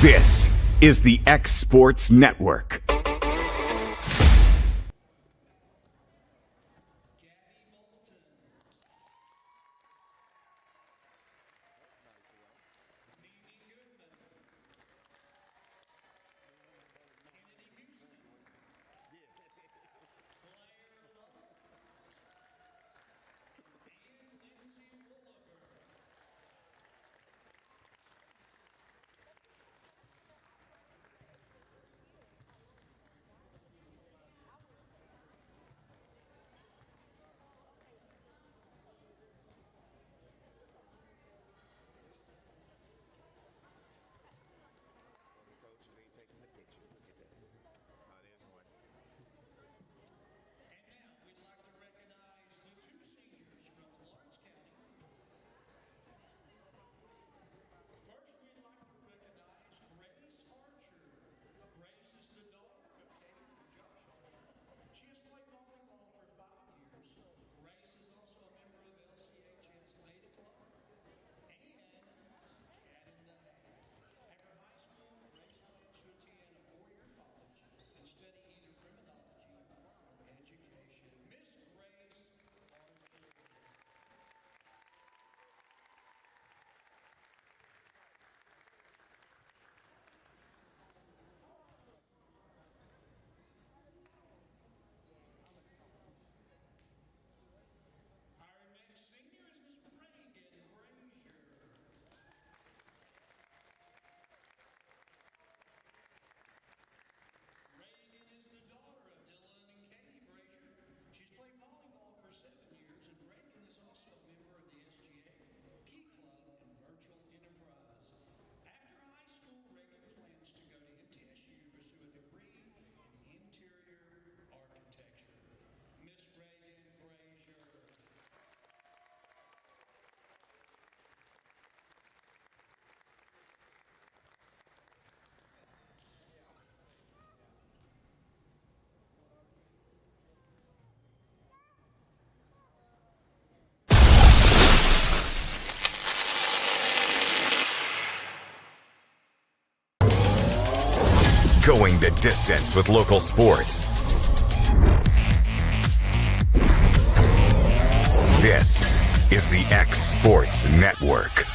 This is the X Sports Network. Going the distance with local sports. This is the X Sports Network.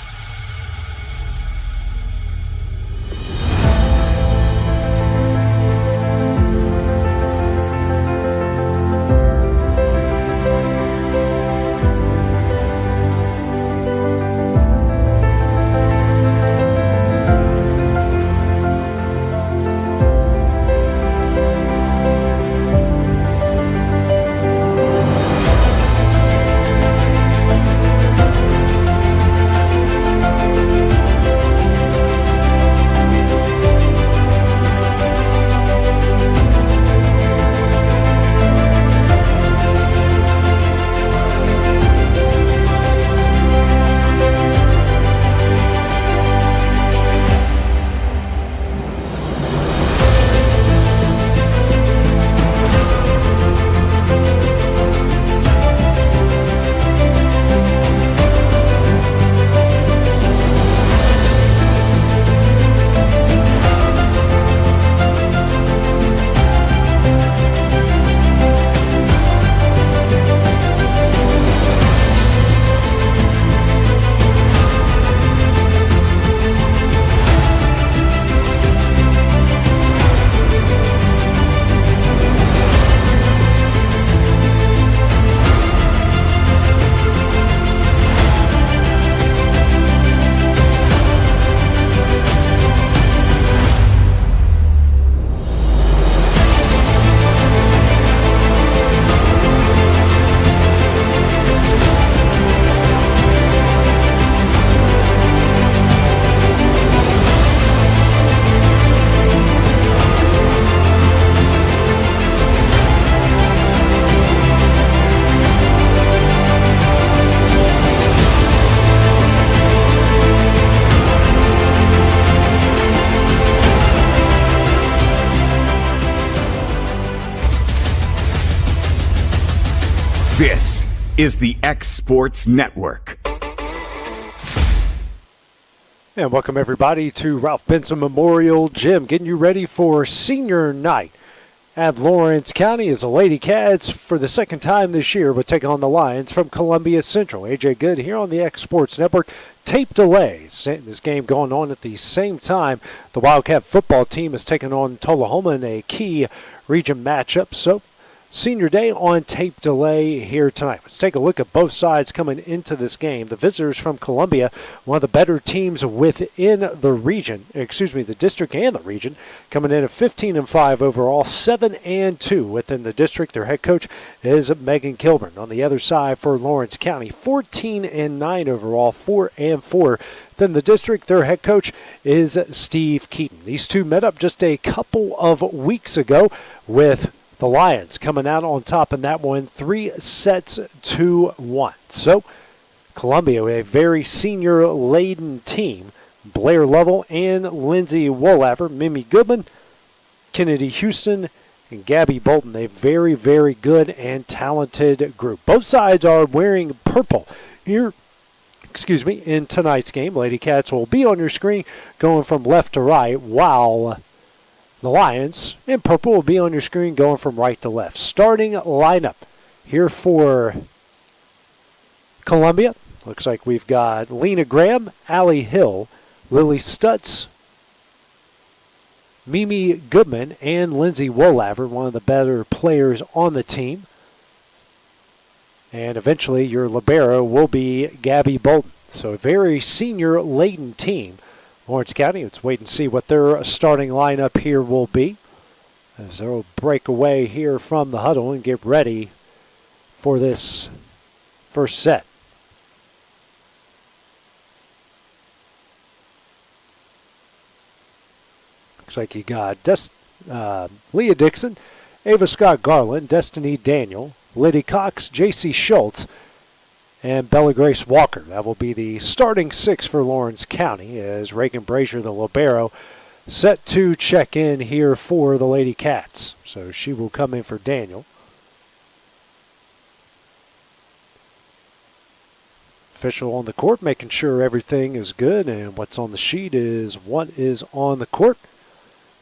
This is the X Sports Network. And welcome everybody to Ralph Benson Memorial Gym, getting you ready for senior night at Lawrence County as the Lady Cats for the second time this year will take on the Lions from Columbia Central. AJ Good here on the X Sports Network. Tape delays. This game going on at the same time. The Wildcat football team is taking on Tullahoma in a key region matchup. So senior day on tape delay here tonight. Let's take a look at both sides coming into this game. The visitors from Columbia, one of the better teams within the region, the district and the region, coming in at 15-5 overall, 7-2 within the district. Their head coach is Megan Kilburn. On the other side for Lawrence County, 14-9 overall, 4-4. Then the district, their head coach is Steve Keaton. These two met up just a couple of weeks ago with the Lions coming out on top in that one, 3-1. So Columbia, a very senior-laden team. Blair Lovell and Lindsay Woolaver, Mimi Goodman, Kennedy Houston, and Gabby Bolton. A very, very good and talented group. Both sides are wearing purple here. In tonight's game. Lady Cats will be on your screen going from left to right, while the Lions in purple will be on your screen going from right to left. Starting lineup here for Columbia. Looks like we've got Lena Graham, Allie Hill, Lily Stutz, Mimi Goodman, and Lindsay Woolaver, one of the better players on the team. And eventually your libero will be Gabby Bolton. So a very senior-laden team. Lawrence County, let's wait and see what their starting lineup here will be, as they'll break away here from the huddle and get ready for this first set. Looks like you got Leah Dixon, Ava Scott Garland, Destiny Daniel, Liddy Cox, J.C. Schultz, and Bella Grace Walker. That will be the starting six for Lawrence County, as Reagan Brazier, the libero, set to check in here for the Lady Cats. So she will come in for Daniel. Official on the court, making sure everything is good, and what's on the sheet is what is on the court.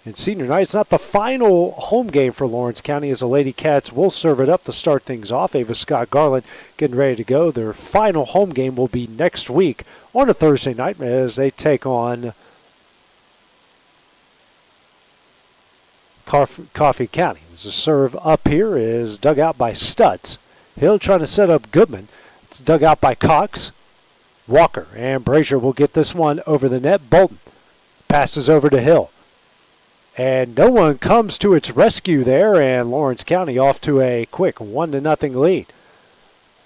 And senior night, it's not the final home game for Lawrence County, as the Lady Cats will serve it up to start things off. Ava Scott Garland getting ready to go. Their final home game will be next week on a Thursday night as they take on Coffee County. As the serve up here is dug out by Stutz. Hill trying to set up Goodman. It's dug out by Cox. Walker and Brazier will get this one over the net. Bolton passes over to Hill. And no one comes to its rescue there, and Lawrence County off to a quick 1-0 lead.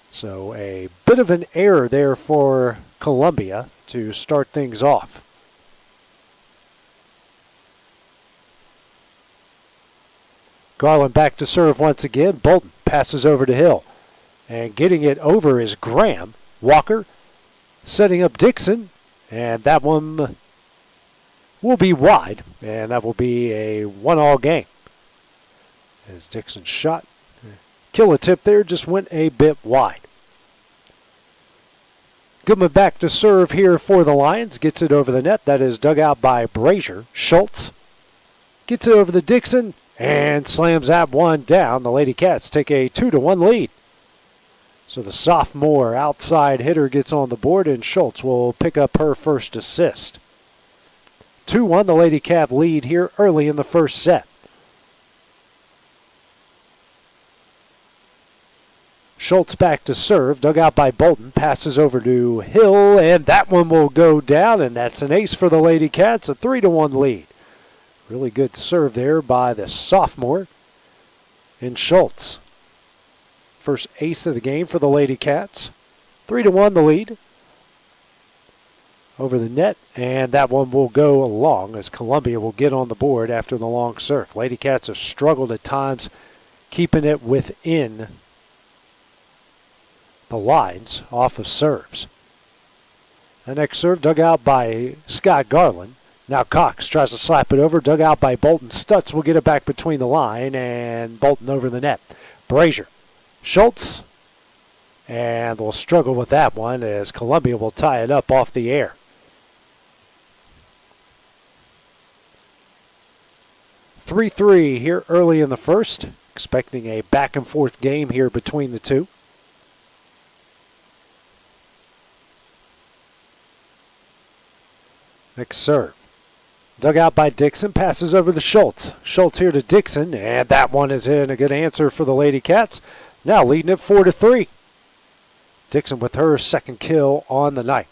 So a bit of an error there for Columbia to start things off. Garland back to serve once again. Bolton passes over to Hill. And getting it over is Graham. Walker setting up Dixon, and that one will be wide, and that will be a 1-all game. As Dixon's shot, kill a tip there, just went a bit wide. Goodman back to serve here for the Lions, gets it over the net. That is dug out by Brazier. Schultz gets it over the Dixon and slams that one down. The Lady Cats take a 2-1 lead. So the sophomore outside hitter gets on the board, and Schultz will pick up her first assist. 2-1, the Lady Cat lead here early in the first set. Schultz back to serve, dug out by Bolton, passes over to Hill, and that one will go down, and that's an ace for the Lady Cats, a 3-1 lead. Really good serve there by the sophomore in Schultz. First ace of the game for the Lady Cats. 3-1 the lead. Over the net, and that one will go long as Columbia will get on the board after the long serve. Lady Cats have struggled at times keeping it within the lines off of serves. The next serve dug out by Scott Garland. Now Cox tries to slap it over, dug out by Bolton. Stutz will get it back between the line, and Bolton over the net. Brazier, Schultz, and they'll struggle with that one as Columbia will tie it up off the air. 3-3 here early in the first. Expecting a back-and-forth game here between the two. Next serve. Dug out by Dixon, passes over to Schultz. Schultz here to Dixon, and that one is in. A good answer for the Lady Cats. Now leading it 4-3. Dixon with her second kill on the night.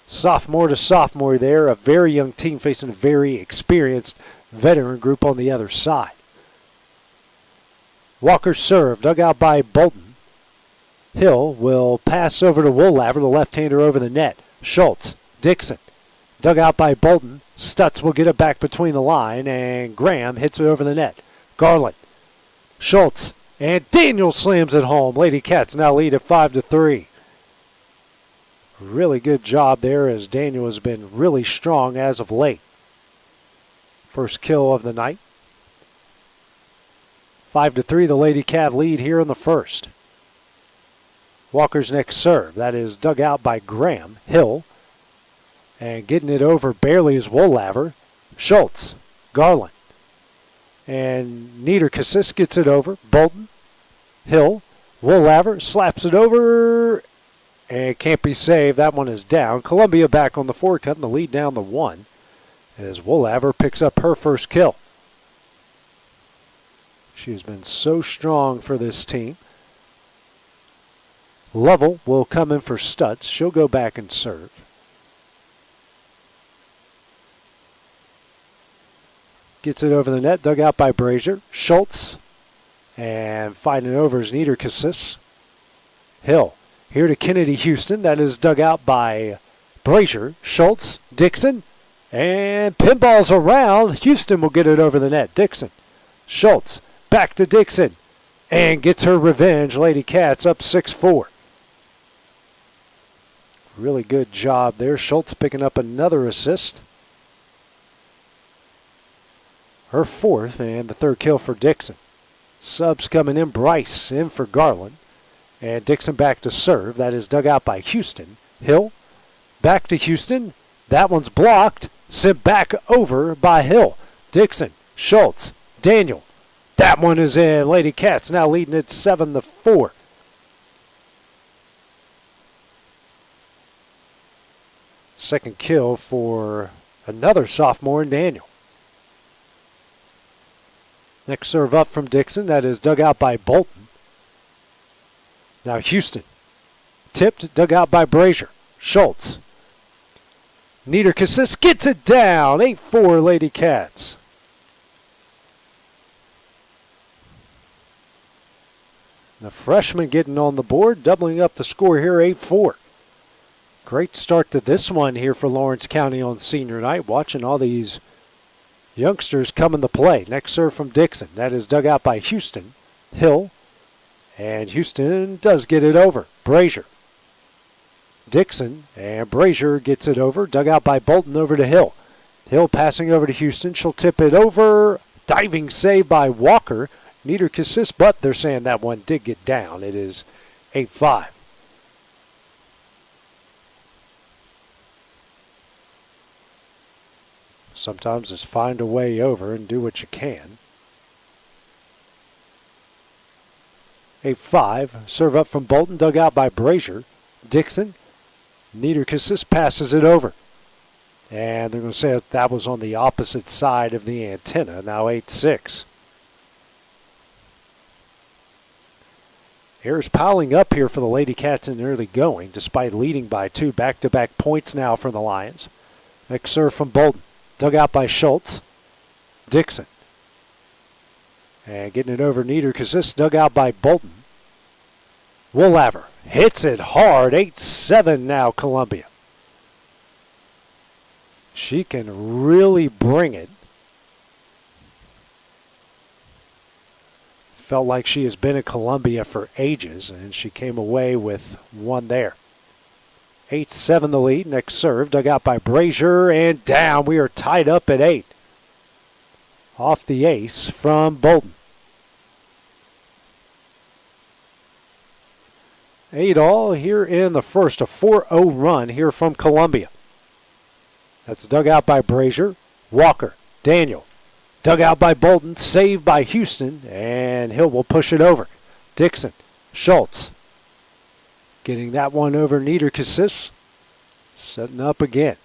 Sophomore to sophomore there, a very young team facing a very experienced veteran group on the other side. Walker serve, dug out by Bolton. Hill will pass over to Woolaver, the left-hander over the net. Schultz, Dixon, dug out by Bolton. Stutz will get it back between the line, and Graham hits it over the net. Garland, Schultz, and Daniel slams it home. Lady Cats now lead at 5-3. Really good job there as Daniel has been really strong as of late. First kill of the night. 5-3, the Lady Cat lead here in the first. Walker's next serve. That is dug out by Graham. Hill. And getting it over barely is Woolaver. Schultz. Garland. And Niederkassis gets it over. Bolton. Hill. Woolaver slaps it over. And can't be saved. That one is down. Columbia back on the four, cutting the lead down to 1. As Woolaver picks up her first kill. She has been so strong for this team. Lovell will come in for Stutz. She'll go back and serve. Gets it over the net, dug out by Brazier. Schultz. And fighting over is Niederkassis. Hill. Here to Kennedy Houston. That is dug out by Brazier. Schultz. Dixon. And pinballs around. Houston will get it over the net. Dixon. Schultz. Back to Dixon. And gets her revenge. Lady Cats up 6-4. Really good job there. Schultz picking up another assist. Her fourth and the third kill for Dixon. Subs coming in. Bryce in for Garland. And Dixon back to serve. That is dug out by Houston. Hill. Back to Houston. That one's blocked. Sent back over by Hill. Dixon. Schultz. Daniel. That one is in. Lady Cats now leading it 7-4. Second kill for another sophomore, Daniel. Next serve up from Dixon. That is dug out by Bolton. Now Houston. Tipped, dug out by Brazier. Schultz. Niederkassis gets it down. 8-4 Lady Cats. The freshman getting on the board, doubling up the score here, 8-4. Great start to this one here for Lawrence County on senior night. Watching all these youngsters come into play. Next serve from Dixon. That is dug out by Houston. Hill. And Houston does get it over. Brazier. Dixon. And Brazier gets it over. Dug out by Bolton over to Hill. Hill passing over to Houston. She'll tip it over. Diving save by Walker. Niederkassis, but they're saying that one did get down. It is 8-5. Sometimes just find a way over and do what you can. 8-5. Serve up from Bolton, dug out by Brazier. Dixon. Niederkassis passes it over. And they're going to say that was on the opposite side of the antenna. Now 8-6. Errors piling up here for the Lady Cats in early going, despite leading by 2 back-to-back points now for the Lions. Next serve from Bolton. Dug out by Schultz. Dixon. And getting it over Niederkassis, dug out by Bolton. Woolaver hits it hard. 8-7 now Columbia. She can really bring it. Felt like she has been in Columbia for ages, and she came away with one there. 8-7 the lead. Next serve, dug out by Brazier, and down. We are tied up at 8. Off the ace from Bolton. 8 all here in the first. A 4-0 run here from Columbia. That's dug out by Brazier. Walker, Daniel, dug out by Bolton, saved by Houston, and Hill will push it over. Dixon, Schultz, getting that one over Niederkassis, setting up again.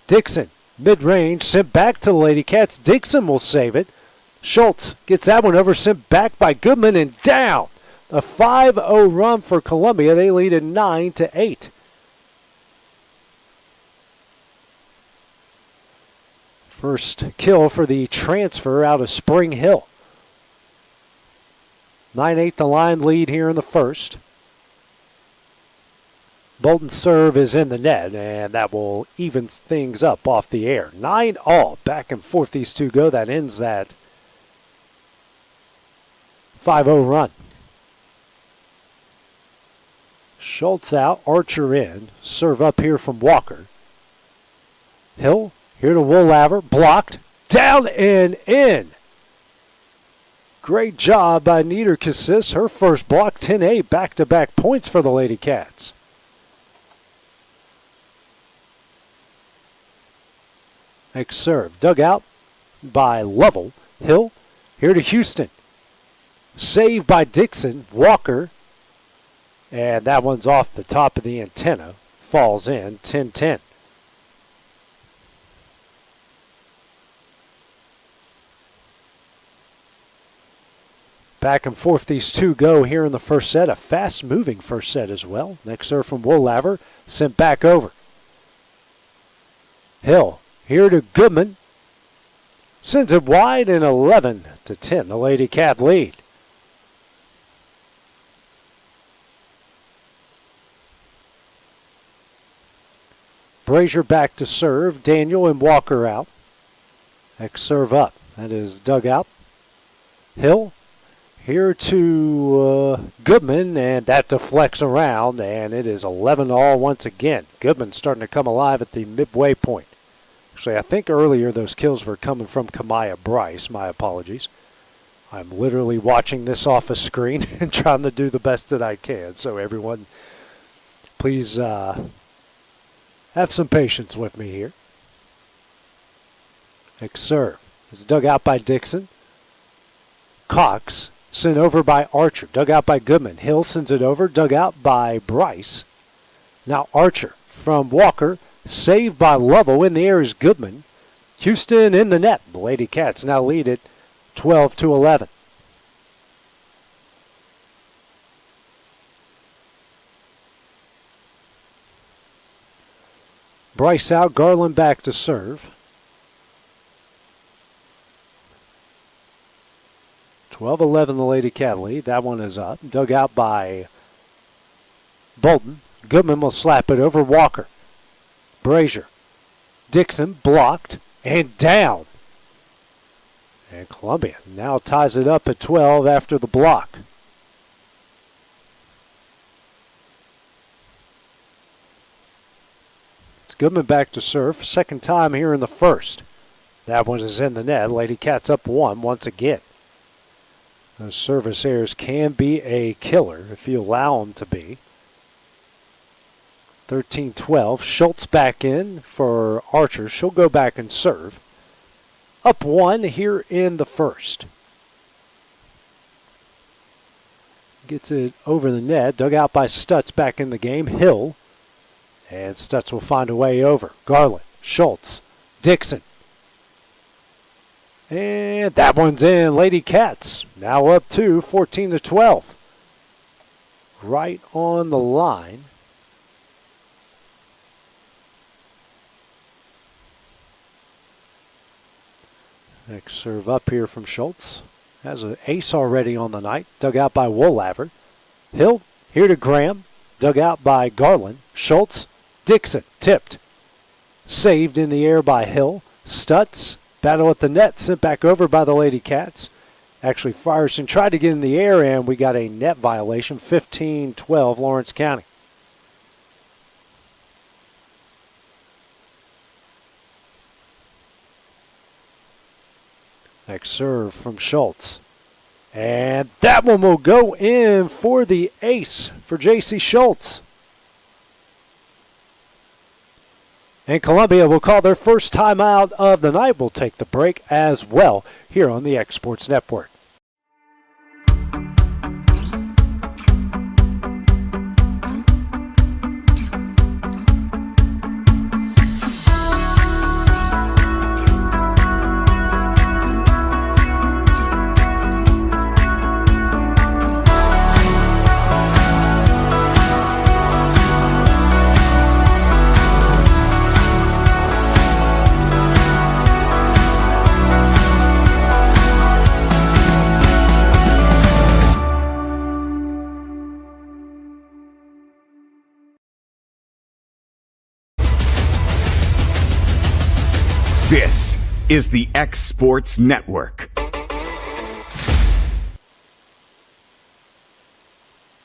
Dixon, mid-range, sent back to the Lady Cats. Dixon will save it. Schultz gets that one over, sent back by Goodman, and down. A 5-0 run for Columbia. They lead at 9-8. First kill for the transfer out of Spring Hill. 9-8 the line lead here in the first. Bolton's serve is in the net, and that will even things up off the air. 9-all. Back and forth these two go. That ends that 5-0 run. Schultz out, Archer in. Serve up here from Walker. Hill, here to Woolaver. Blocked. Down and in. Great job by Niederkassis. Her first block, 10-8. Back-to-back points for the Lady Cats. Next serve. Dug out by Lovell. Hill, here to Houston. Saved by Dixon. Walker. And that one's off the top of the antenna. Falls in. 10-10. Back and forth these two go here in the first set. A fast-moving first set as well. Next serve from Woolaver. Sent back over. Hill, here to Goodman. Sends it wide and 11-10. The Lady Cat lead. Brazier back to serve. Daniel and Walker out. Next serve up. That is dug out. Hill, here to Goodman, and that deflects around, and it is 11-all once again. Goodman starting to come alive at the midway point. Actually, I think earlier those kills were coming from Kamaya Bryce. My apologies. I'm literally watching this off a screen and trying to do the best that I can. So everyone, please have some patience with me here. Next serve is dug out by Dixon. Cox sent over by Archer. Dug out by Goodman. Hill sends it over. Dug out by Bryce. Now Archer from Walker. Saved by Lovell. In the air is Goodman. Houston in the net. The Lady Cats now lead it 12-11. Bryce out. Garland back to serve. 12-11 the Lady Cat lead. That one is up. Dug out by Bolton. Goodman will slap it over Walker. Brazier. Dixon blocked and down. And Columbia now ties it up at 12 after the block. It's Goodman back to serve. Second time here in the first. That one is in the net. Lady Cats up one once again. Those service errors can be a killer if you allow them to be. 13-12. Schultz back in for Archer. She'll go back and serve. Up one here in the first. Gets it over the net. Dug out by Stutz back in the game. Hill. And Stutz will find a way over. Garland. Schultz. Dixon. And that one's in. Lady Cats now up to 14-12. Right on the line. Next serve up here from Schultz. Has an ace already on the night. Dug out by Woolaver. Hill here to Graham. Dug out by Garland. Schultz. Dixon tipped. Saved in the air by Hill. Stutz. Battle at the net. Sent back over by the Lady Cats. Actually, Frierson tried to get in the air, and we got a net violation. 15-12 Lawrence County. Next serve from Schultz. And that one will go in for the ace for J.C. Schultz. And Columbia will call their first timeout of the night. We'll take the break as well here on the X Sports Network. This is the X Sports Network.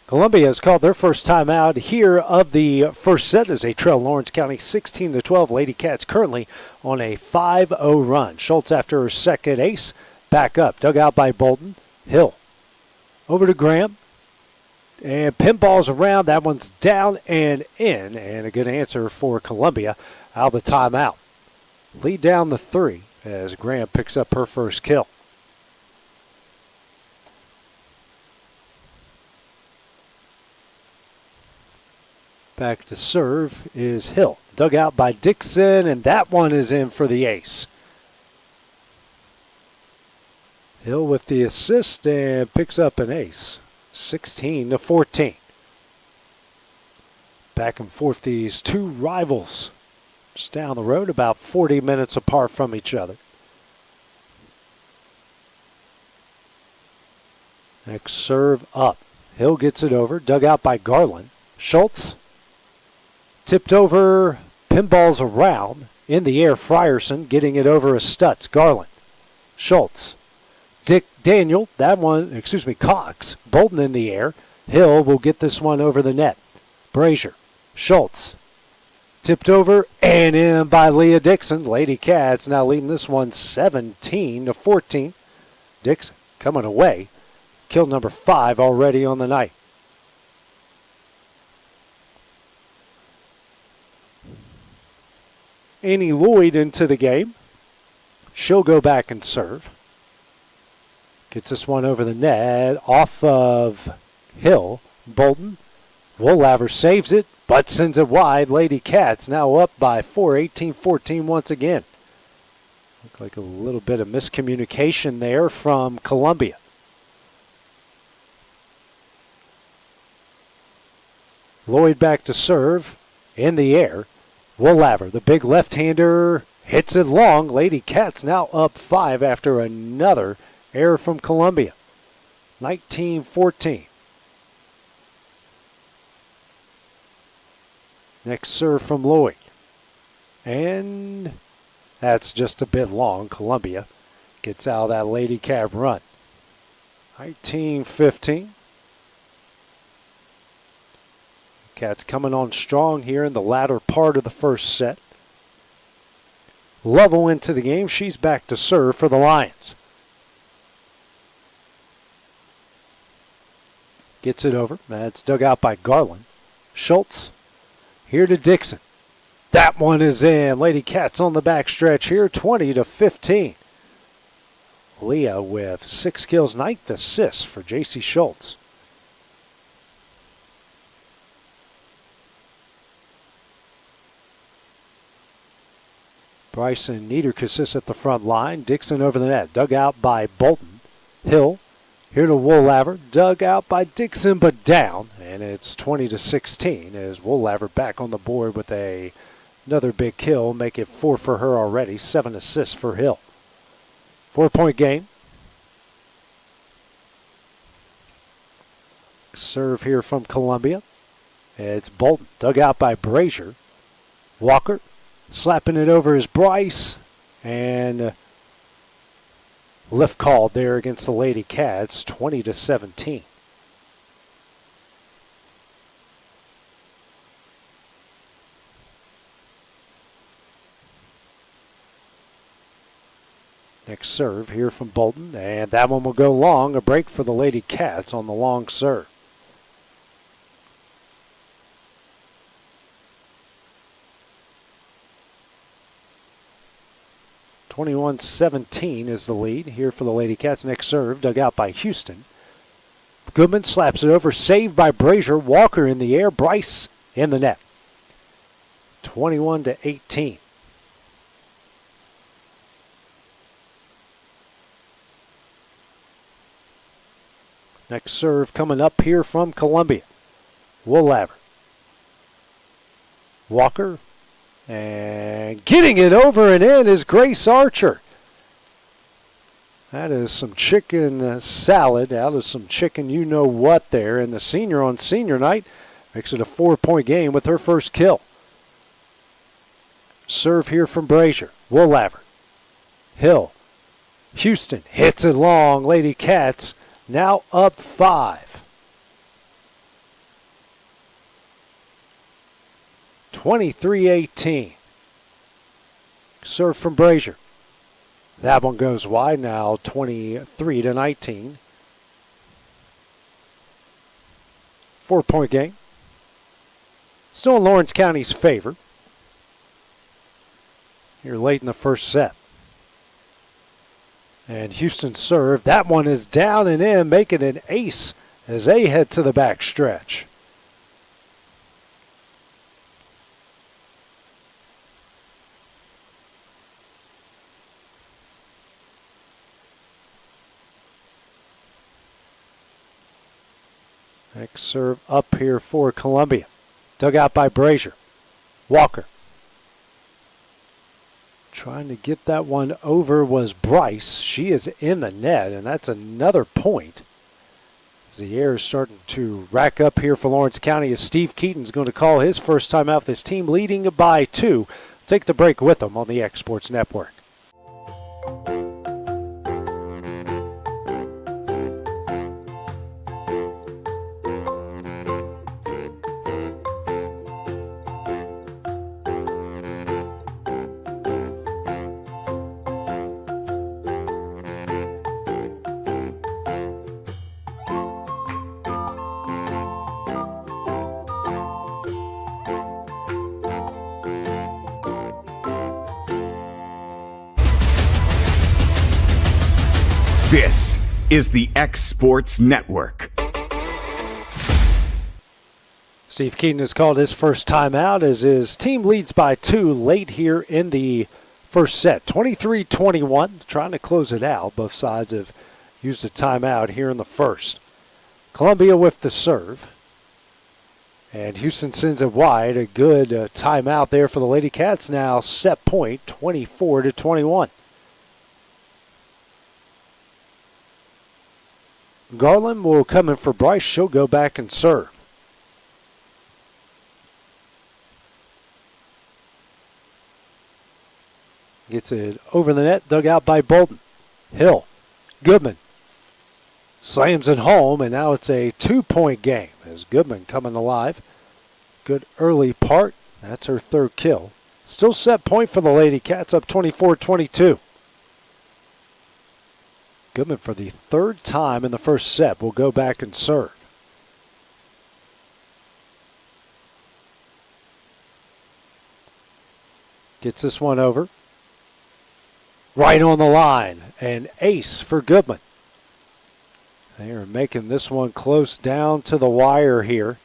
Columbia has called their first timeout here of the first set as they trail Lawrence County 16-12. Lady Cats currently on a 5-0 run. Schultz after her second ace. Back up. Dug out by Bolton. Hill. Over to Graham. And pinballs around. That one's down and in. And a good answer for Columbia out of the timeout. Lead down the 3 as Graham picks up her first kill. Back to serve is Hill. Dug out by Dixon, and that one is in for the ace. Hill with the assist and picks up an ace. 16-14. Back and forth these two rivals. Just down the road, about 40 minutes apart from each other. Next serve up. Hill gets it over. Dug out by Garland. Schultz. Tipped over. Pinballs around. In the air, Frierson getting it over as Stutz. Garland. Schultz. Daniel. That one, Cox. Bolton in the air. Hill will get this one over the net. Brazier. Schultz. Tipped over and in by Leah Dixon. Lady Cats now leading this one 17-14. Dixon coming away. Kill number 5 already on the night. Annie Lloyd into the game. She'll go back and serve. Gets this one over the net. Off of Hill. Bolton. Woolaver saves it, but sends it wide. Lady Cats now up by 4, 18-14 once again. Looked like a little bit of miscommunication there from Columbia. Lloyd back to serve. In the air. Woolaver, the big left-hander, hits it long. Lady Cats now up 5 after another error from Columbia. 19-14. Next serve from Lloyd. And that's just a bit long. Columbia gets out of that Lady Cat run. 19-15. Cats coming on strong here in the latter part of the first set. Lovell into the game. She's back to serve for the Lions. Gets it over. That's dug out by Garland. Schultz. Here to Dixon. That one is in. Lady Cats on the back stretch here, 20-15. Leah with 6 kills, 9th assist for J.C. Schultz. Bryson Niederkassis at the front line. Dixon over the net. Dug out by Bolton. Hill. Here to Woolaver. Dug out by Dixon, but down. And it's 20-16 as Woolaver back on the board with another big kill. Make it 4 for her already. 7 assists for Hill. 4-point game. Serve here from Columbia. It's Bolton. Dug out by Brazier. Walker. Slapping it over is Bryce. And lift called there against the Lady Cats, 20-17. Next serve here from Bolton, and that one will go long. A break for the Lady Cats on the long serve. 21-17 is the lead here for the Lady Cats. Next serve, dug out by Houston. Goodman slaps it over, saved by Brazier. Walker in the air, Bryce in the net. 21-18. Next serve coming up here from Columbia. Woolaver. Walker. And getting it over and in is Grace Archer. That is some chicken salad out of some chicken you know what there. And the senior on senior night makes it a 4-point game with her first kill. Serve here from Brazier. Woolaver. Hill. Houston hits it long. Lady Cats now up 5. 23-18. Serve from Brazier. That one goes wide now, 23-19. 4-point game. Still in Lawrence County's favor here late in the first set. And Houston serve. That one is down and in, making an ace as they head to the back stretch. Next serve up here for Columbia. Dug out by Brazier. Walker. Trying to get that one over was Bryce. She is in the net, and that's another point. As the air is starting to rack up here for Lawrence County as Steve Keaton's going to call his first time out with his team leading by 2. Take the break with them on the X Sports Network. This is the X Sports Network. Steve Keaton has called his first timeout as his team leads by 2 late here in the first set. 23-21, trying to close it out. Both sides have used a timeout here in the first. Columbia with the serve. And Houston sends it wide. A good timeout there for the Lady Cats. Now set point, 24-21. Garland will come in for Bryce. She'll go back and serve. Gets it over the net, dug out by Bolden. Hill. Goodman. Slams it home, and now it's a 2-point game as Goodman coming alive. Good early part. That's her 3rd kill. Still set point for the Lady Cats, up 24-22. Goodman for the 3rd time in the first set will go back and serve. Gets this one over. Right on the line. An ace for Goodman. They are making this one close down to the wire here.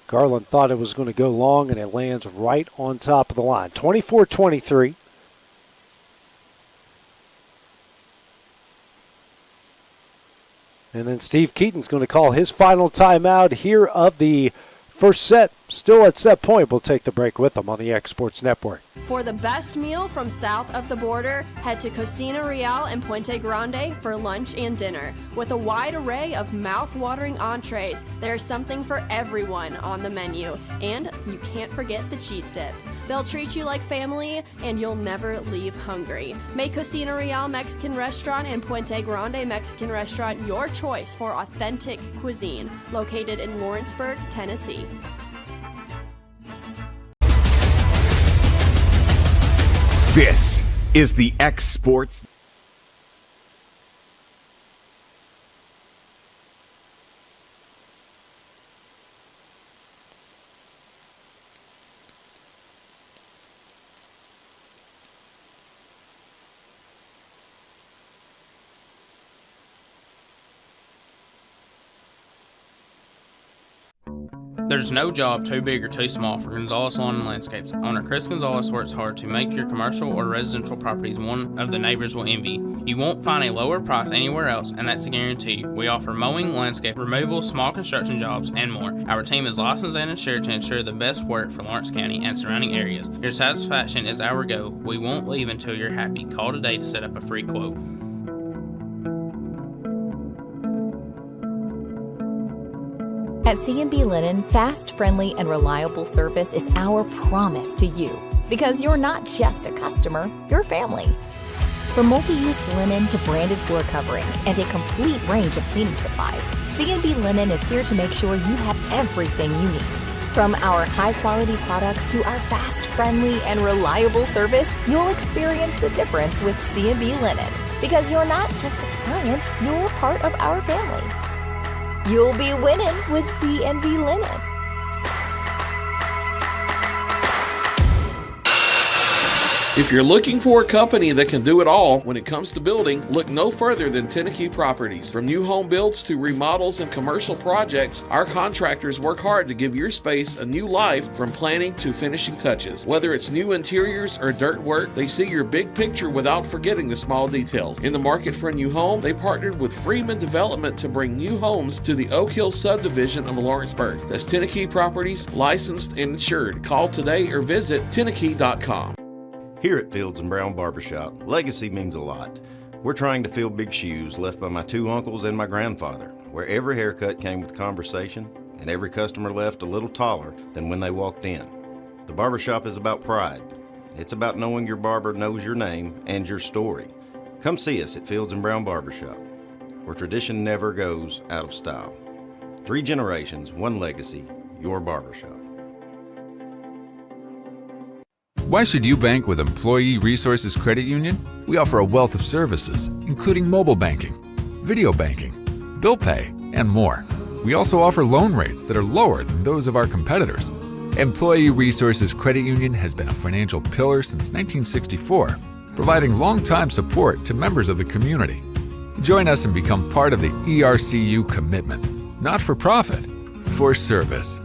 Garland thought it was going to go long, and it lands right on top of the line. 24-23. And then Steve Keaton's going to call his final timeout here of the first set. Still at set point. We'll take the break with them on the X Sports Network. For the best meal from south of the border, head to Cocina Real in Puente Grande for lunch and dinner. With a wide array of mouth-watering entrees, there's something for everyone on the menu. And you can't forget the cheese dip. They'll treat you like family, and you'll never leave hungry. Make Cocina Real Mexican Restaurant and Puente Grande Mexican Restaurant your choice for authentic cuisine, located in Lawrenceburg, Tennessee. This is the X Sports. There's no job too big or too small for Gonzalez Lawn and Landscapes. Owner Chris Gonzalez works hard to make your commercial or residential properties one of the neighbors will envy. You won't find a lower price anywhere else, and that's a guarantee. We offer mowing, landscape removal, small construction jobs, and more. Our team is licensed and insured to ensure the best work for Lawrence County and surrounding areas. Your satisfaction is our goal. We won't leave until you're happy. Call today to set up a free quote. At C&B Linen, fast, friendly, and reliable service is our promise to you because you're not just a customer, you're family. From multi-use linen to branded floor coverings and a complete range of cleaning supplies, C&B Linen is here to make sure you have everything you need. From our high-quality products to our fast, friendly, and reliable service, you'll experience the difference with C&B Linen because you're not just a client, you're part of our family. You'll be winning with C&B Linen. If you're looking for a company that can do it all when it comes to building, look no further than Tenneke Properties. From new home builds to remodels and commercial projects, our contractors work hard to give your space a new life from planning to finishing touches. Whether it's new interiors or dirt work, they see your big picture without forgetting the small details. In the market for a new home, they partnered with Freeman Development to bring new homes to the Oak Hill subdivision of Lawrenceburg. That's Tenneke Properties, licensed and insured. Call today or visit Tenneke.com. Here at Fields & Brown Barbershop, legacy means a lot. We're trying to fill big shoes left by my two uncles and my grandfather, where every haircut came with conversation and every customer left a little taller than when they walked in. The barbershop is about pride. It's about knowing your barber knows your name and your story. Come see us at Fields & Brown Barbershop, where tradition never goes out of style. 3 generations, 1 legacy, your barbershop. Why should you bank with Employee Resources Credit Union? We offer a wealth of services, including mobile banking, video banking, bill pay, and more. We also offer loan rates that are lower than those of our competitors. Employee Resources Credit Union has been a financial pillar since 1964, providing long-time support to members of the community. Join us and become part of the ERCU commitment, not for profit, for service.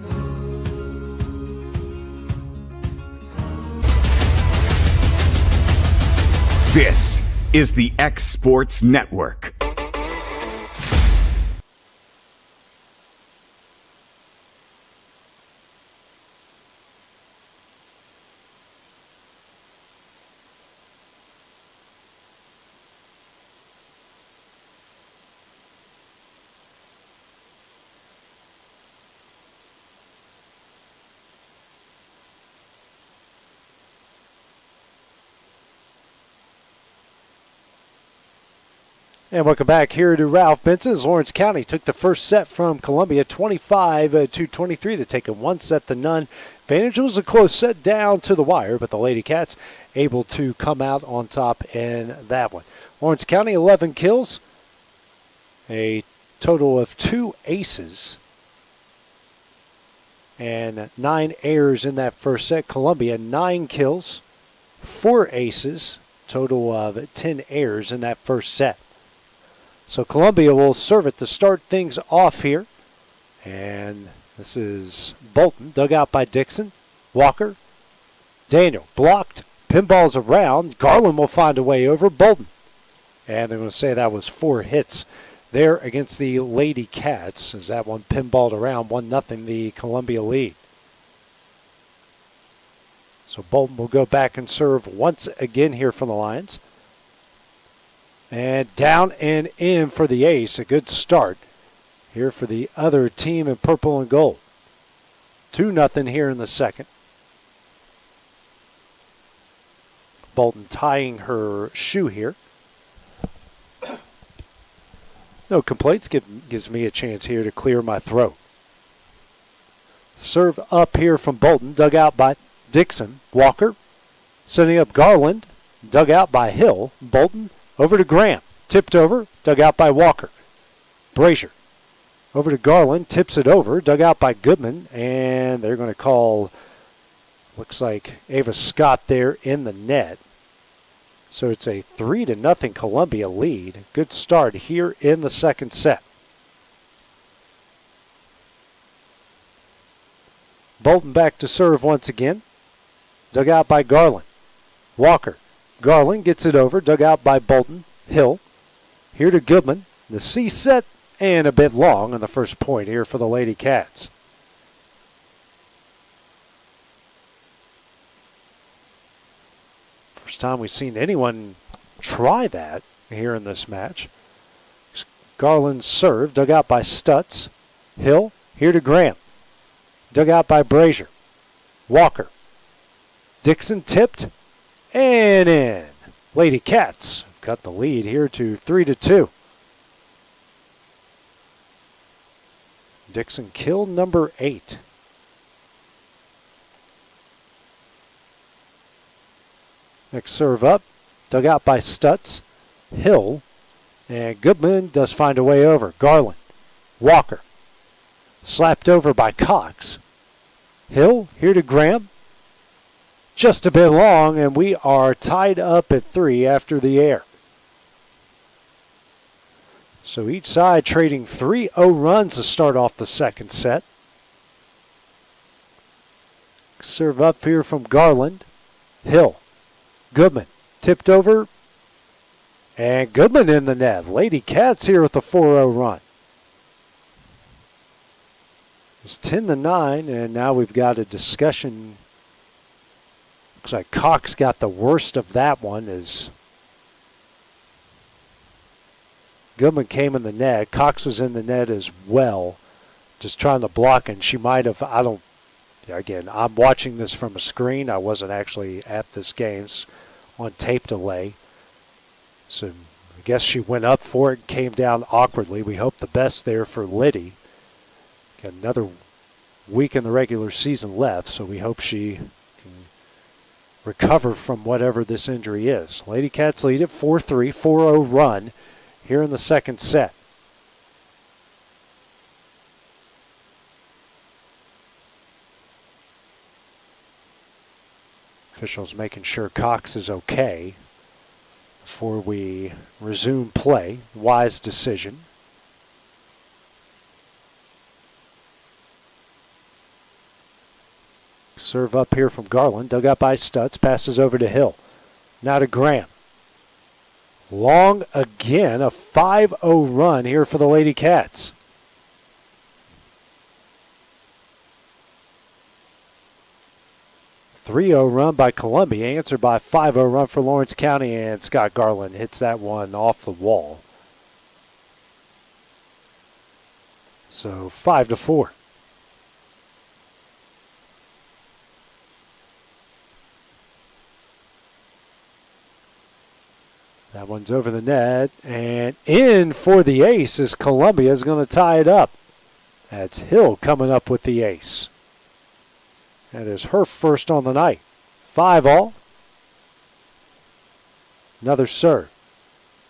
This is the X Sports Network. And welcome back here to Ralph Benson. As Lawrence County took the first set from Columbia 25-23 to take a 1-0. Advantage was a close set down to the wire, but the Lady Cats able to come out on top in that one. Lawrence County 11 kills, a total of 2 aces, and 9 errors in that first set. Columbia 9 kills, 4 aces, total of 10 errors in that first set. So Columbia will serve it to start things off here. And this is Bolton, dug out by Dixon. Walker, Daniel, blocked. Pinballs around. Garland will find a way over Bolton. And they're going to say that was 4 hits there against the Lady Cats, as that one pinballed around 1-0, the Columbia lead. So Bolton will go back and serve once again here for the Lions. And down and in for the ace. A good start here for the other team in purple and gold. 2-0 here in the second. Bolton tying her shoe here. No complaints. Gives me a chance here to clear my throat. Serve up here from Bolton. Dug out by Dixon. Walker. Sending up Garland. Dug out by Hill. Bolton. Over to Graham. Tipped over. Dug out by Walker. Brazier. Over to Garland. Tips it over. Dug out by Goodman. And they're going to call, looks like, Ava Scott there in the net. So it's a 3-0 Columbia lead. Good start here in the second set. Bolton back to serve once again. Dug out by Garland. Walker. Garland gets it over. Dug out by Bolton. Hill. Here to Goodman. The C set and a bit long on the first point here for the Lady Cats. First time we've seen anyone try that here in this match. Garland's serve. Dug out by Stutz. Hill. Here to Graham. Dug out by Brazier. Walker. Dixon tipped and in. Lady Cats got the lead here to 3-2. Dixon killed number 8. Next serve up. Dug out by Stutz. Hill. And Goodman does find a way over. Garland. Walker. Slapped over by Cox. Hill, here to Graham. Just a bit long, and we are tied up at 3 after the air. So each side trading 3-0 runs to start off the second set. Serve up here from Garland. Hill. Goodman. Tipped over. And Goodman in the net. Lady Cats here with the 4-0 run. It's 10-9, and now we've got a discussion. Looks like Cox got the worst of that one as Goodman came in the net. Cox was in the net as well, just trying to block, and she might have, again, I'm watching this from a screen. I wasn't actually at this game. It's on tape delay. So I guess she went up for it and came down awkwardly. We hope the best there for Liddy. Got another week in the regular season left, so we hope she can recover from whatever this injury is. Lady Cats lead at 4-3, 4-0 run here in the second set. Officials making sure Cox is okay before we resume play. Wise decision. Serve up here from Garland. Dug up by Stutz. Passes over to Hill. Now to Graham. Long again. A 5-0 run here for the Lady Cats. A 3-0 run by Columbia. Answered by a 5-0 run for Lawrence County. And Scott Garland hits that one off the wall. So 5-4. That one's over the net, and in for the ace as Columbia is going to tie it up. That's Hill coming up with the ace. That is her first on the night. 5-all. Another serve.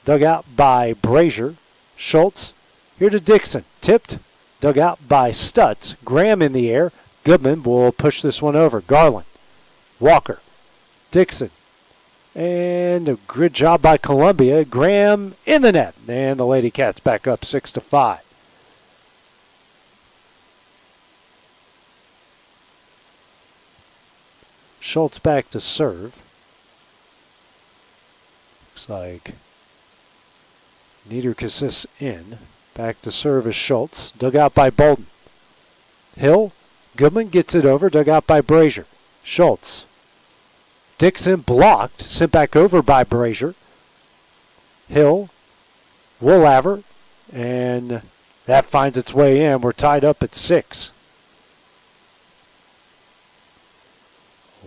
Dug out by Brazier. Schultz. Here to Dixon. Tipped. Dug out by Stutz. Graham in the air. Goodman will push this one over. Garland. Walker. Dixon. And a good job by Columbia. Graham in the net. And the Lady Cats back up 6-5. Schultz back to serve. Looks like Niederkassis in. Back to serve is Schultz. Dug out by Bolden. Hill. Goodman gets it over. Dug out by Brazier. Schultz. Dixon blocked, sent back over by Brazier. Hill, Woolaver, and that finds its way in. We're tied up at 6.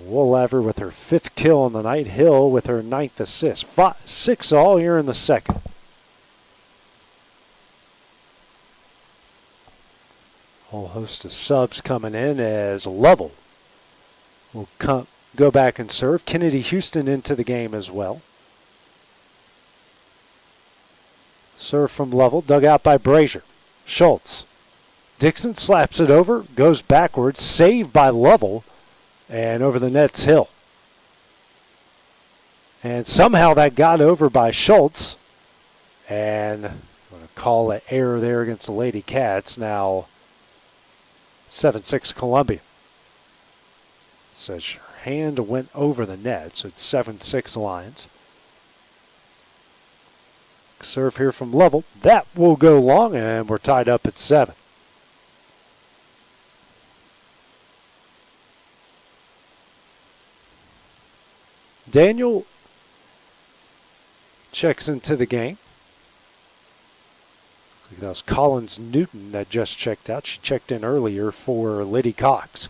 Woolaver with her 5th kill on the night. Hill with her 9th assist. 6 all here in the second. Whole host of subs coming in as Lovell will go back and serve. Kennedy Houston into the game as well. Serve from Lovell, dug out by Brazier. Schultz. Dixon slaps it over, goes backwards, saved by Lovell, and over the net's Hill. And somehow that got over by Schultz, and I'm going to call an error there against the Lady Cats. Now 7-6 Columbia. Says her hand went over the net, so it's 7-6 Lions. Serve here from Lovell. That will go long, and we're tied up at 7. Daniel checks into the game. That was Collins Newton that just checked out. She checked in earlier for Liddy Cox.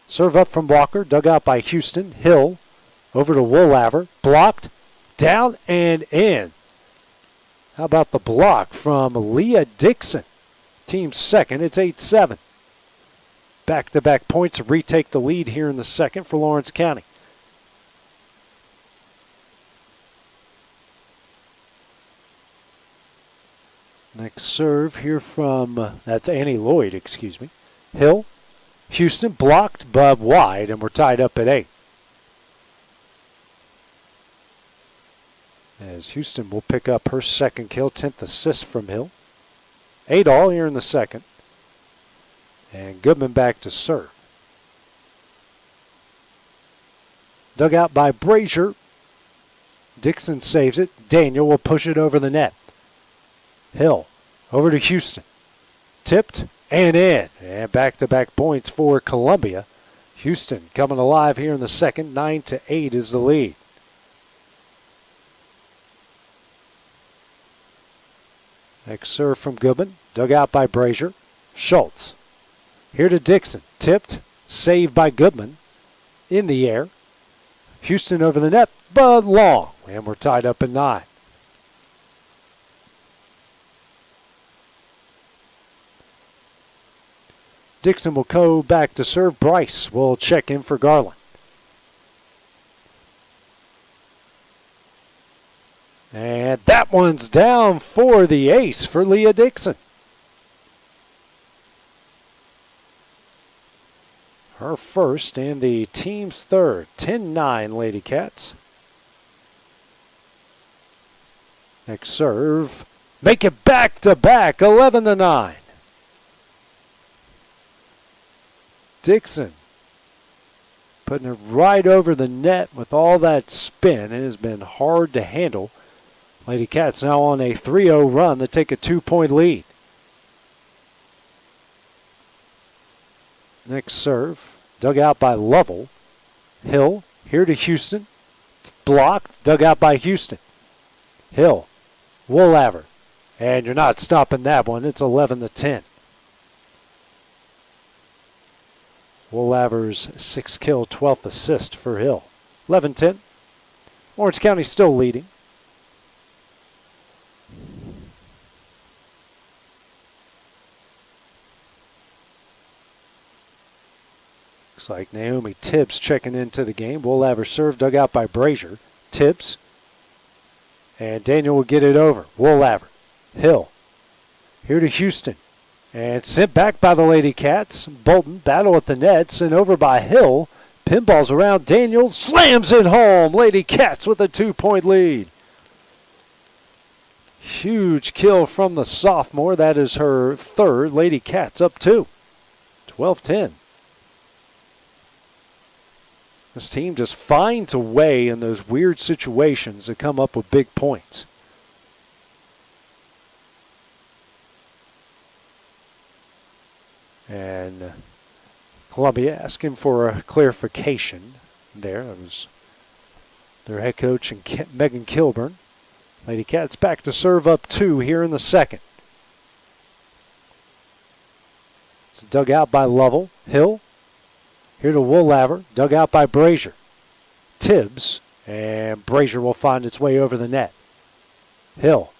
Serve up from Walker, dug out by Houston. Hill over to Woolaver, blocked, down and in. How about the block from Leah Dixon? Team's second, it's 8-7. Back-to-back points to retake the lead here in the second for Lawrence County. Next serve here from, that's Annie Lloyd, excuse me. Hill, Houston blocked, but wide, and we're tied up at 8. As Houston will pick up her second kill, 10th assist from Hill. 8 all here in the second. And Goodman back to serve. Dug out by Brazier. Dixon saves it. Daniel will push it over the net. Hill over to Houston. Tipped and in. And back-to-back points for Columbia. Houston coming alive here in the second. 9-8 is the lead. Next serve from Goodman. Dug out by Brazier. Schultz. Here to Dixon. Tipped. Saved by Goodman. In the air. Houston over the net, but long. And we're tied up at 9. Dixon will go back to serve. Bryce will check in for Garland. And that one's down for the ace for Leah Dixon. Her first and the team's third. 10-9 Lady Cats. Next serve. Make it back-to-back. 11-9. Dixon putting it right over the net with all that spin. It has been hard to handle. Lady Cats now on a 3-0 run to take a 2-point lead. Next serve, dug out by Lovell. Hill, here to Houston. Blocked, dug out by Houston. Hill, Woolaver. And you're not stopping that one. It's 11-10. Woolaver's 6th kill, 12th assist for Hill. 11-10. Lawrence County still leading. Looks like Naomi Tibbs checking into the game. Woolaver serve dug out by Brazier. Tibbs. And Daniel will get it over. Woolaver. Hill. Here to Houston. And sent back by the Lady Cats. Bolton battle at the nets and over by Hill. Pinballs around Daniel. Slams it home. Lady Cats with a 2-point lead. Huge kill from the sophomore. That is her third. Lady Cats up 2. 12-10. This team just finds a way in those weird situations to come up with big points. And Columbia asking for a clarification there. That was their head coach and Megan Kilburn. Lady Cats back to serve up 2 here in the second. It's dug out by Lovell. Hill. Here to Woolaver. Dug out by Brazier. Tibbs. And Brazier will find its way over the net. Hill.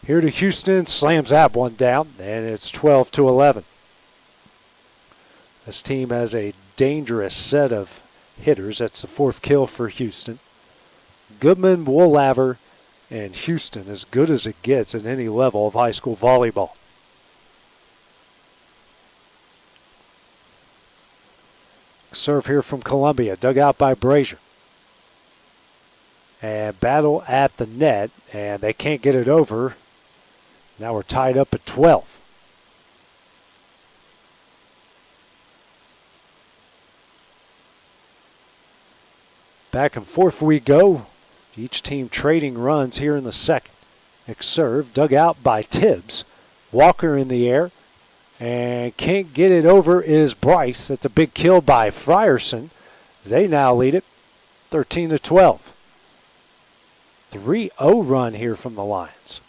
Here to Houston. Slams that one down. And it's 12-11. This team has a dangerous set of hitters. That's the 4th kill for Houston. Goodman, Woolaver, and Houston as good as it gets at any level of high school volleyball. Serve here from Columbia, dug out by Brazier. And battle at the net, and they can't get it over. Now we're tied up at 12. Back and forth we go. Each team trading runs here in the second. Next serve, dug out by Tibbs. Walker in the air. And can't get it over is Bryce. That's a big kill by Frierson. They now lead it 13-12. 3-0 run here from the Lions.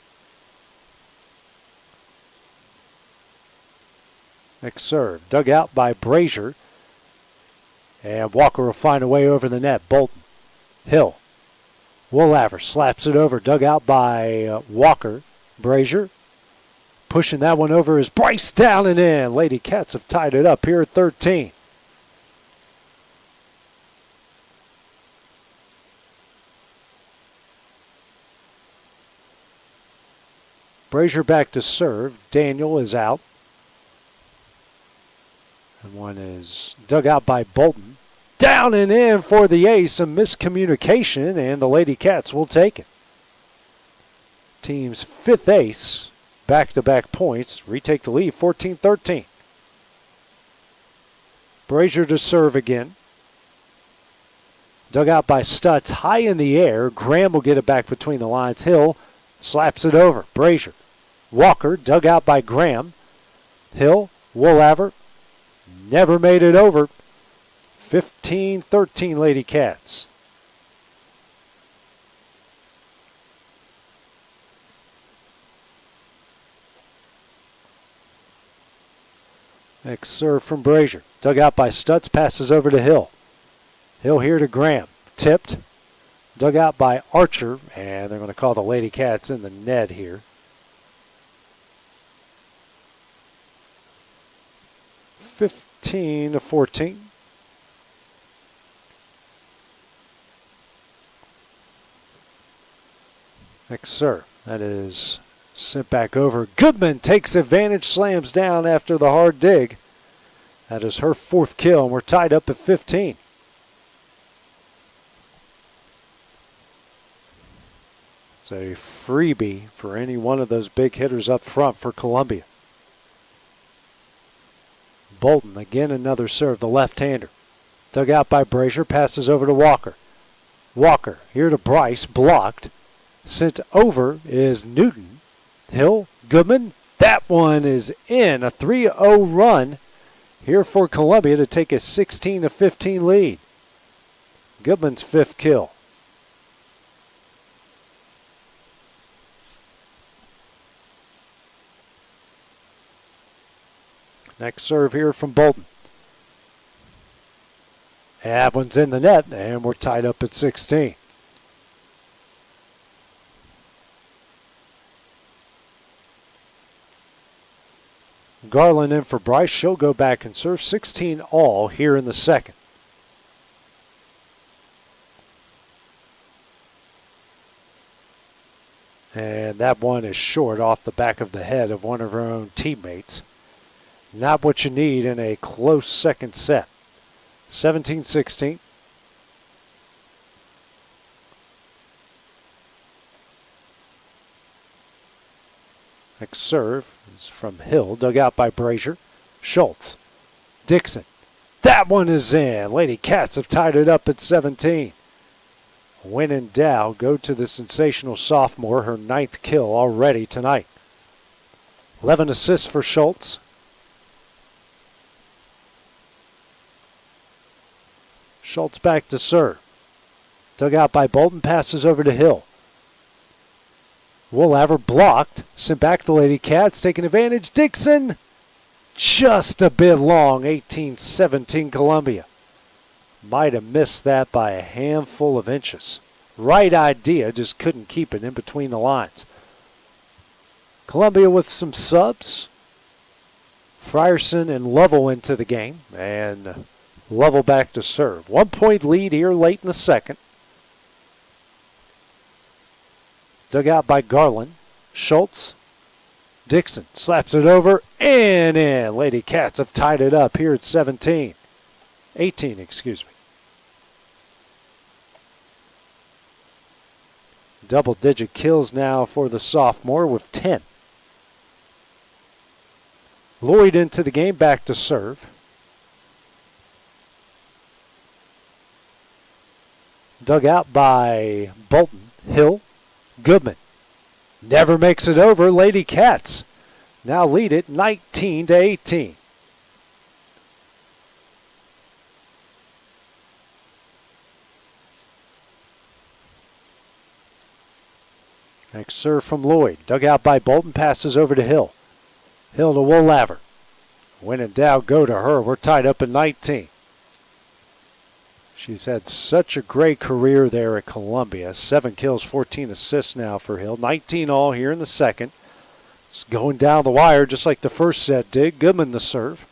Next serve, dug out by Brazier. And Walker will find a way over the net. Bolton. Hill. Woolaver slaps it over. Dug out by Walker. Brazier. Pushing that one over is Bryce, down and in. Lady Cats have tied it up here at 13. Brazier back to serve. Daniel is out. And one is dug out by Bolton. Down and in for the ace. A miscommunication, and the Lady Cats will take it. Team's fifth ace. Back-to-back points. Retake the lead, 14-13. Brazier to serve again. Dug out by Stutz, high in the air. Graham will get it back between the lines. Hill slaps it over. Brazier. Walker, dug out by Graham. Hill, Woolaver, never made it over. 15-13 Lady Cats. Next serve from Brazier. Dug out by Stutz, passes over to Hill. Hill here to Graham. Tipped. Dug out by Archer, and they're going to call the Lady Cats in the net here. 15-14. Next serve. That is sent back over. Goodman takes advantage, slams down after the hard dig. That is her fourth kill, and we're tied up at 15. It's a freebie for any one of those big hitters up front for Columbia. Bolton, again another serve, the left-hander. Dug out by Brazier, passes over to Walker. Walker, here to Bryce, blocked. Sent over is Newton. Hill, Goodman, that one is in. A 3-0 run here for Columbia to take a 16-15 lead. Goodman's fifth kill. Next serve here from Bolton. That one's in the net, and we're tied up at 16. Garland in for Bryce. She'll go back and serve 16 all here in the second. And that one is short off the back of the head of one of her own teammates. Not what you need in a close second set. 17-16. Next serve is from Hill, dug out by Brazier. Schultz. Dixon. That one is in. Lady Cats have tied it up at 17. Win and Dow go to the sensational sophomore, her 9th kill already tonight. 11 assists for Schultz. Schultz back to serve. Dug out by Bolton, passes over to Hill. Woolaver blocked, sent back to Lady Cats, taking advantage. Dixon, just a bit long, 18-17 Columbia. Might have missed that by a handful of inches. Right idea, just couldn't keep it in between the lines. Columbia with some subs. Frierson and Lovell into the game, and Lovell back to serve. 1 point lead here late in the second. Dug out by Garland. Schultz. Dixon slaps it over and in. Lady Cats have tied it up here at 18, excuse me. Double-digit kills now for the sophomore with 10. Lloyd into the game, back to serve. Dug out by Bolton. Hill. Goodman. Never makes it over. Lady Cats now lead it 19-18. Next serve from Lloyd. Dug out by Bolton. Passes over to Hill. Hill to Woolaver. When in doubt, go to her. We're tied up at 19. She's had such a great career there at Columbia. 7 kills, 14 assists now for Hill. 19 all here in the second. It's going down the wire just like the first set did. Goodman the serve.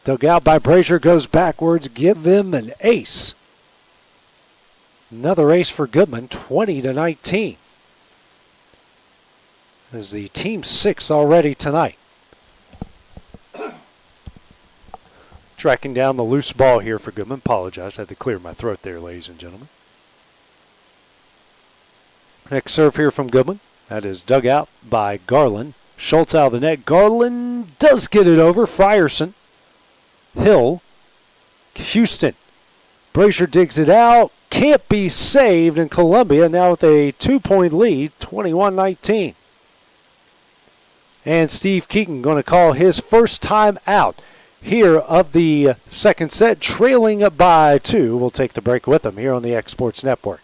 Dug out by Brazier, goes backwards. Give them an ace. Another ace for Goodman, 20-19. As the team 6 already tonight. Tracking down the loose ball here for Goodman. Apologize, I had to clear my throat there, ladies and gentlemen. Next serve here from Goodman. That is dug out by Garland. Schultz out of the net. Garland does get it over. Frierson. Hill. Houston. Brazier digs it out. Can't be saved, and Columbia now with a 2-point lead, 21-19. And Steve Keegan going to call his first time out here of the second set, trailing by 2. We'll take the break with them here on the X Sports Network.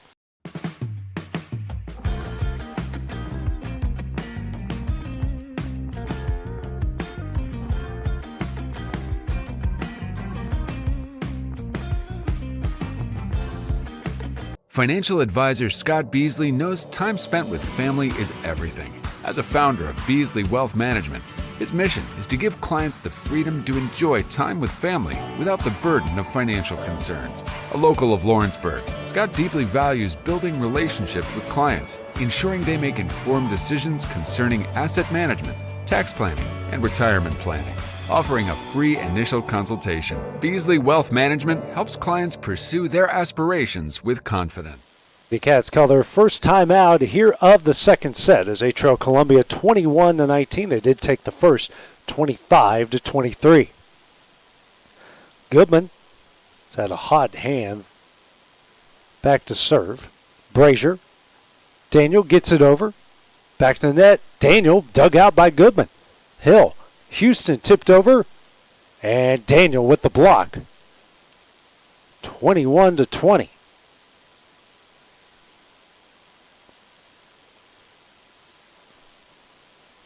Financial advisor Scott Beasley knows time spent with family is everything. As a founder of Beasley Wealth Management, his mission is to give clients the freedom to enjoy time with family without the burden of financial concerns. A local of Lawrenceburg, Scott deeply values building relationships with clients, ensuring they make informed decisions concerning asset management, tax planning, and retirement planning. Offering a free initial consultation, Beasley Wealth Management helps clients pursue their aspirations with confidence. The Cats call their first time out here of the second set as they trail Columbia 21-19. They did take the first 25-23. Goodman has had a hot hand. Back to serve. Brazier. Daniel gets it over. Back to the net. Daniel dug out by Goodman. Hill. Houston tipped over. And Daniel with the block. 21-20.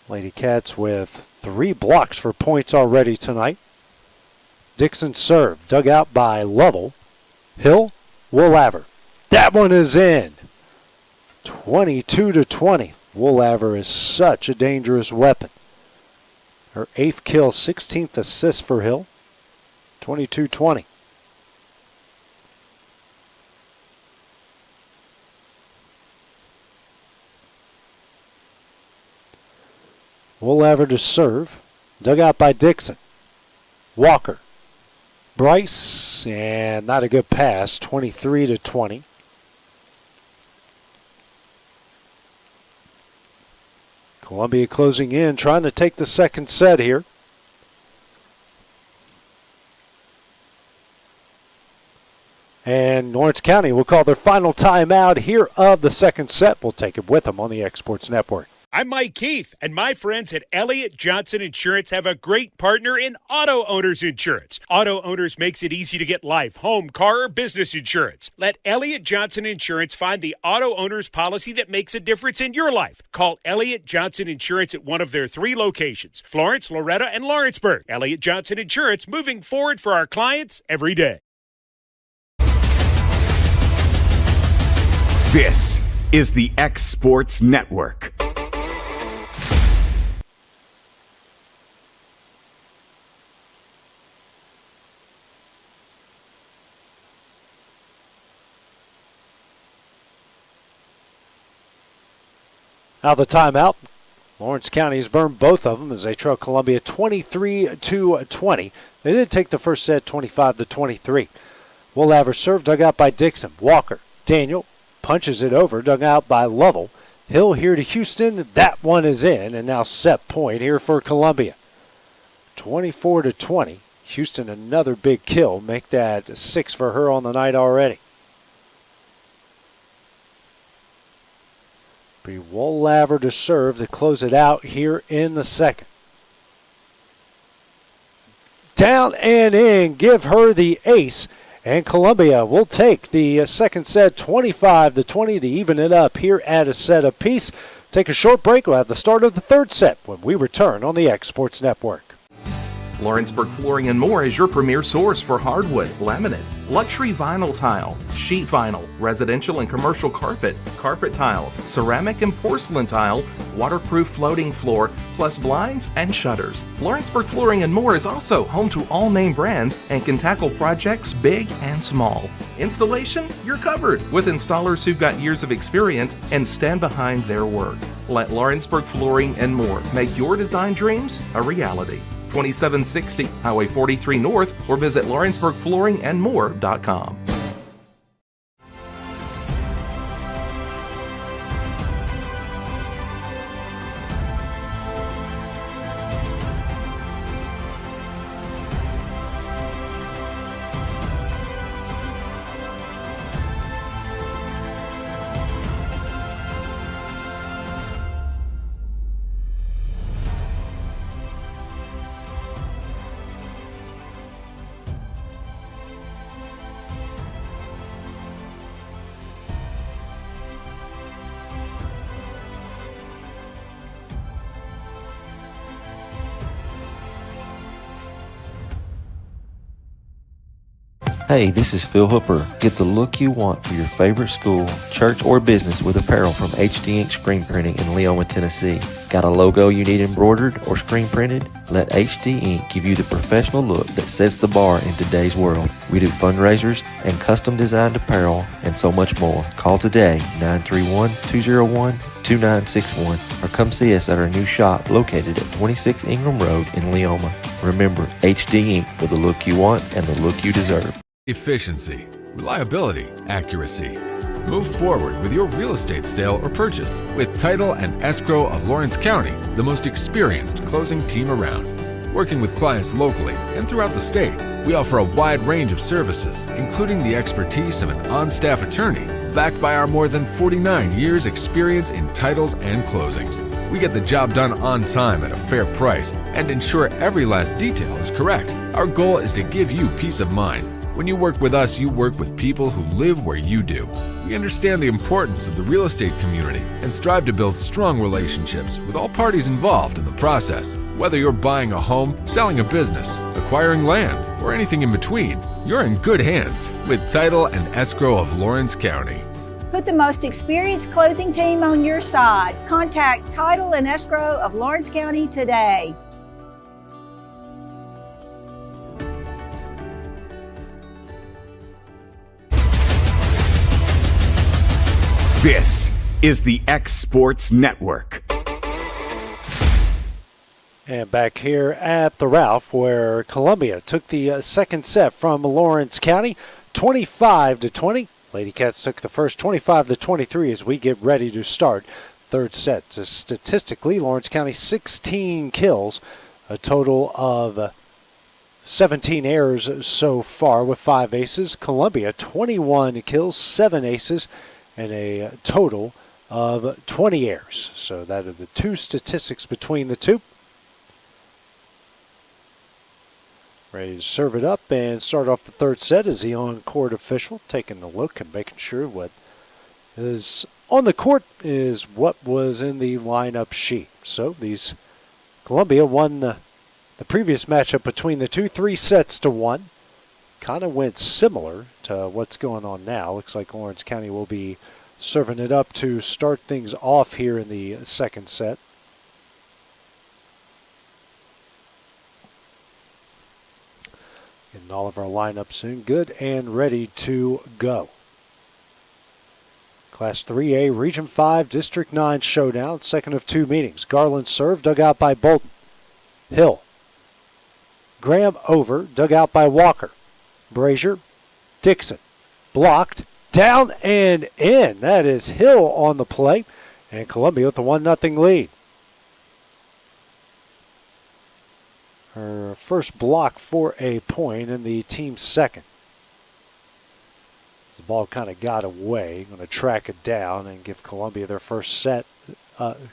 Lady Cats with 3 blocks for points already tonight. Dixon serve, dug out by Lovell. Hill, Woolaver. That one is in. 22-20. Woolaver is such a dangerous weapon. Her 8th kill, 16th assist for Hill. 22-20. Woolaver to serve. Dug out by Dixon. Walker. Bryce, and not a good pass. 23-20. Columbia closing in, trying to take the second set here. And Lawrence County will call their final timeout here of the second set. We'll take it with them on the X Sports Network. I'm Mike Keefe, and my friends at Elliott Johnson Insurance have a great partner in Auto Owners Insurance. Auto Owners makes it easy to get life, home, car, or business insurance. Let Elliott Johnson Insurance find the Auto Owners policy that makes a difference in your life. Call Elliott Johnson Insurance at one of their 3 locations, Florence, Loretto, and Lawrenceburg. Elliott Johnson Insurance, moving forward for our clients every day. This is the X Sports Network. Out of the timeout, Lawrence County has burned both of them as they trail Columbia 23-20. They did take the first set 25-23. Woolaver serve, dug out by Dixon. Walker, Daniel punches it over, dug out by Lovell. Hill here to Houston. That one is in, and now set point here for Columbia. 24-20. Houston another big kill. Make that 6 for her on the night already. Be Wollaver to serve to close it out here in the second. Down and in, give her the ace. And Columbia will take the second set 25-20 to even it up here at a set apiece. Take a short break. We'll have the start of the third set when we return on the X Sports Network. Lawrenceburg Flooring and More is your premier source for hardwood, laminate, luxury vinyl tile, sheet vinyl, residential and commercial carpet, carpet tiles, ceramic and porcelain tile, waterproof floating floor, plus blinds and shutters. Lawrenceburg Flooring and More is also home to all name brands and can tackle projects big and small. Installation, you're covered with installers who've got years of experience and stand behind their work. Let Lawrenceburg Flooring and More make your design dreams a reality. 2760 Highway 43 North, or visit lawrenceburgflooringandmore.com. Hey, this is Phil Hooper. Get the look you want for your favorite school, church, or business with apparel from HD Ink Screen Printing in Leoma, Tennessee. Got a logo you need embroidered or screen printed? Let HD Ink give you the professional look that sets the bar in today's world. We do fundraisers and custom designed apparel and so much more. Call today, 931-201-2961, or come see us at our new shop located at 26 Ingram Road in Leoma. Remember, HD Ink for the look you want and the look you deserve. Efficiency, reliability, accuracy. Move forward with your real estate sale or purchase with Title and Escrow of Lawrence County, the most experienced closing team around. Working with clients locally and throughout the state, we offer a wide range of services, including the expertise of an on-staff attorney, backed by our more than 49 years experience in titles and closings. We get the job done on time at a fair price and ensure every last detail is correct. Our goal is to give you peace of mind. When you work with us, you work with people who live where you do. We understand the importance of the real estate community and strive to build strong relationships with all parties involved in the process. Whether you're buying a home, selling a business, acquiring land, or anything in between, you're in good hands with Title and Escrow of Lawrence County. Put the most experienced closing team on your side. Contact Title and Escrow of Lawrence County today. This is the X Sports Network. And back here at the Ralph, where Columbia took the second set from Lawrence County, 25-20. Lady Cats took the first 25-23 as we get ready to start third set. So statistically, Lawrence County 16 kills, a total of 17 errors so far with 5 aces. Columbia 21 kills, 7 aces, and a total of 20 errors. So that are the two statistics between the two. Ready to serve it up and start off the third set as the on-court official taking a look and making sure what is on the court is what was in the lineup sheet. So these Columbia won the previous matchup between the two, 3-1. Kind of went similar to what's going on now. Looks like Lawrence County will be serving it up to start things off here in the second set. Getting all of our lineups in good and ready to go. Class 3A, Region 5, District 9 showdown, second of 2 meetings. Garland serve, dug out by Bolton. Hill. Graham over, dug out by Walker. Brazier, Dixon, blocked, down and in. That is Hill on the play, and Columbia with a 1-0 lead. Her first block for a point and the team's second. The ball kind of got away. Going to track it down and give Columbia their first set.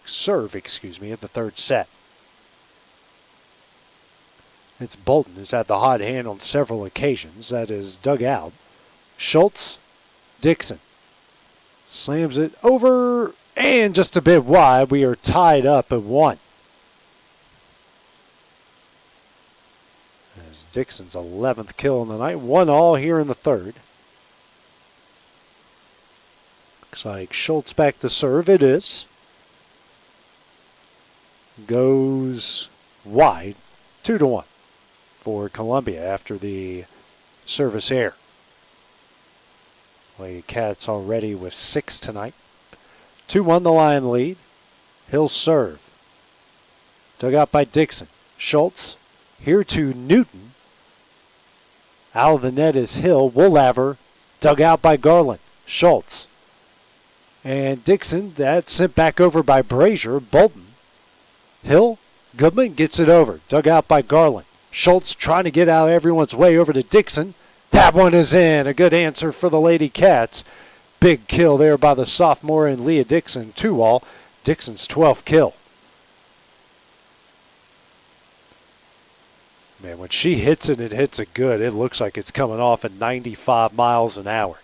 serve in the third set. It's Bolton who's had the hot hand on several occasions. That is dug out. Schultz, Dixon. Slams it over and just a bit wide. We are tied up at 1. As Dixon's 11th kill in the night. 1-all here in the third. Looks like Schultz back to serve. It is. Goes wide. 2-1 for Columbia after the service error. Lady Cats already with 6 tonight. 2-1 the Lion lead. He'll serve. Dug out by Dixon. Schultz here to Newton. Out of the net is Hill. Woolaver dug out by Garland. Schultz. And Dixon, that's sent back over by Brazier. Bolton. Hill. Goodman gets it over. Dug out by Garland. Schultz trying to get out of everyone's way over to Dixon. That one is in. A good answer for the Lady Cats. Big kill there by the sophomore and Leah Dixon. 2-all. Dixon's 12th kill. Man, when she hits it, it hits it good. It looks like it's coming off at 95 miles an hour.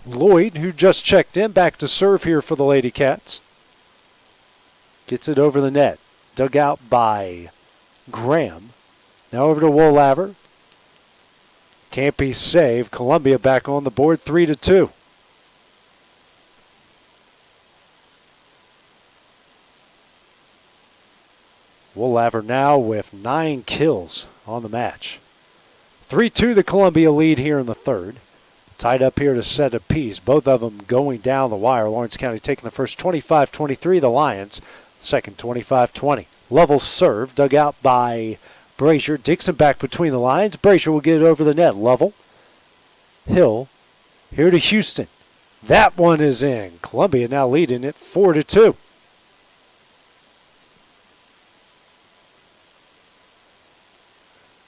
Lloyd, who just checked in, back to serve here for the Lady Cats. Gets it over the net. Dug out by Graham. Now over to Woolaver. Can't be saved. Columbia back on the board, 3-2. Woolaver now with 9 kills on the match. 3-2 the Columbia lead here in the third. Tied up here to set apiece. Both of them going down the wire. Lawrence County taking the first 25-23. The Lions second 25-20. Level serve dug out by Brazier. Dixon back between the lines. Brazier will get it over the net. Level. Hill. Here to Houston. That one is in. Columbia now leading it 4-2.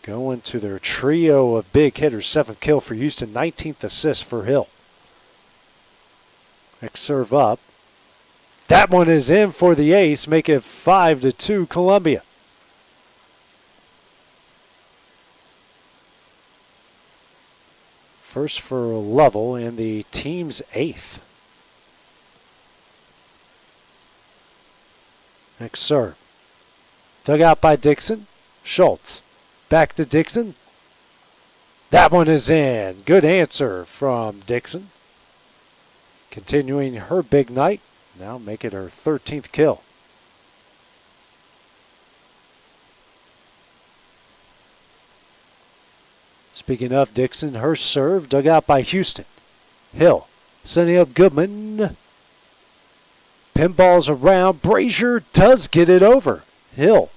Going to their trio of big hitters. 7th kill for Houston. 19th assist for Hill. Next serve up. That one is in for the ace. Make it 5-2 Columbia. First for Level and the team's 8th. Next serve. Dug out by Dixon. Schultz. Back to Dixon. That one is in. Good answer from Dixon. Continuing her big night. Now make it her 13th kill. Speaking of Dixon, her serve dug out by Houston. Hill sending up Goodman. Pinballs around. Brazier does get it over. Hill.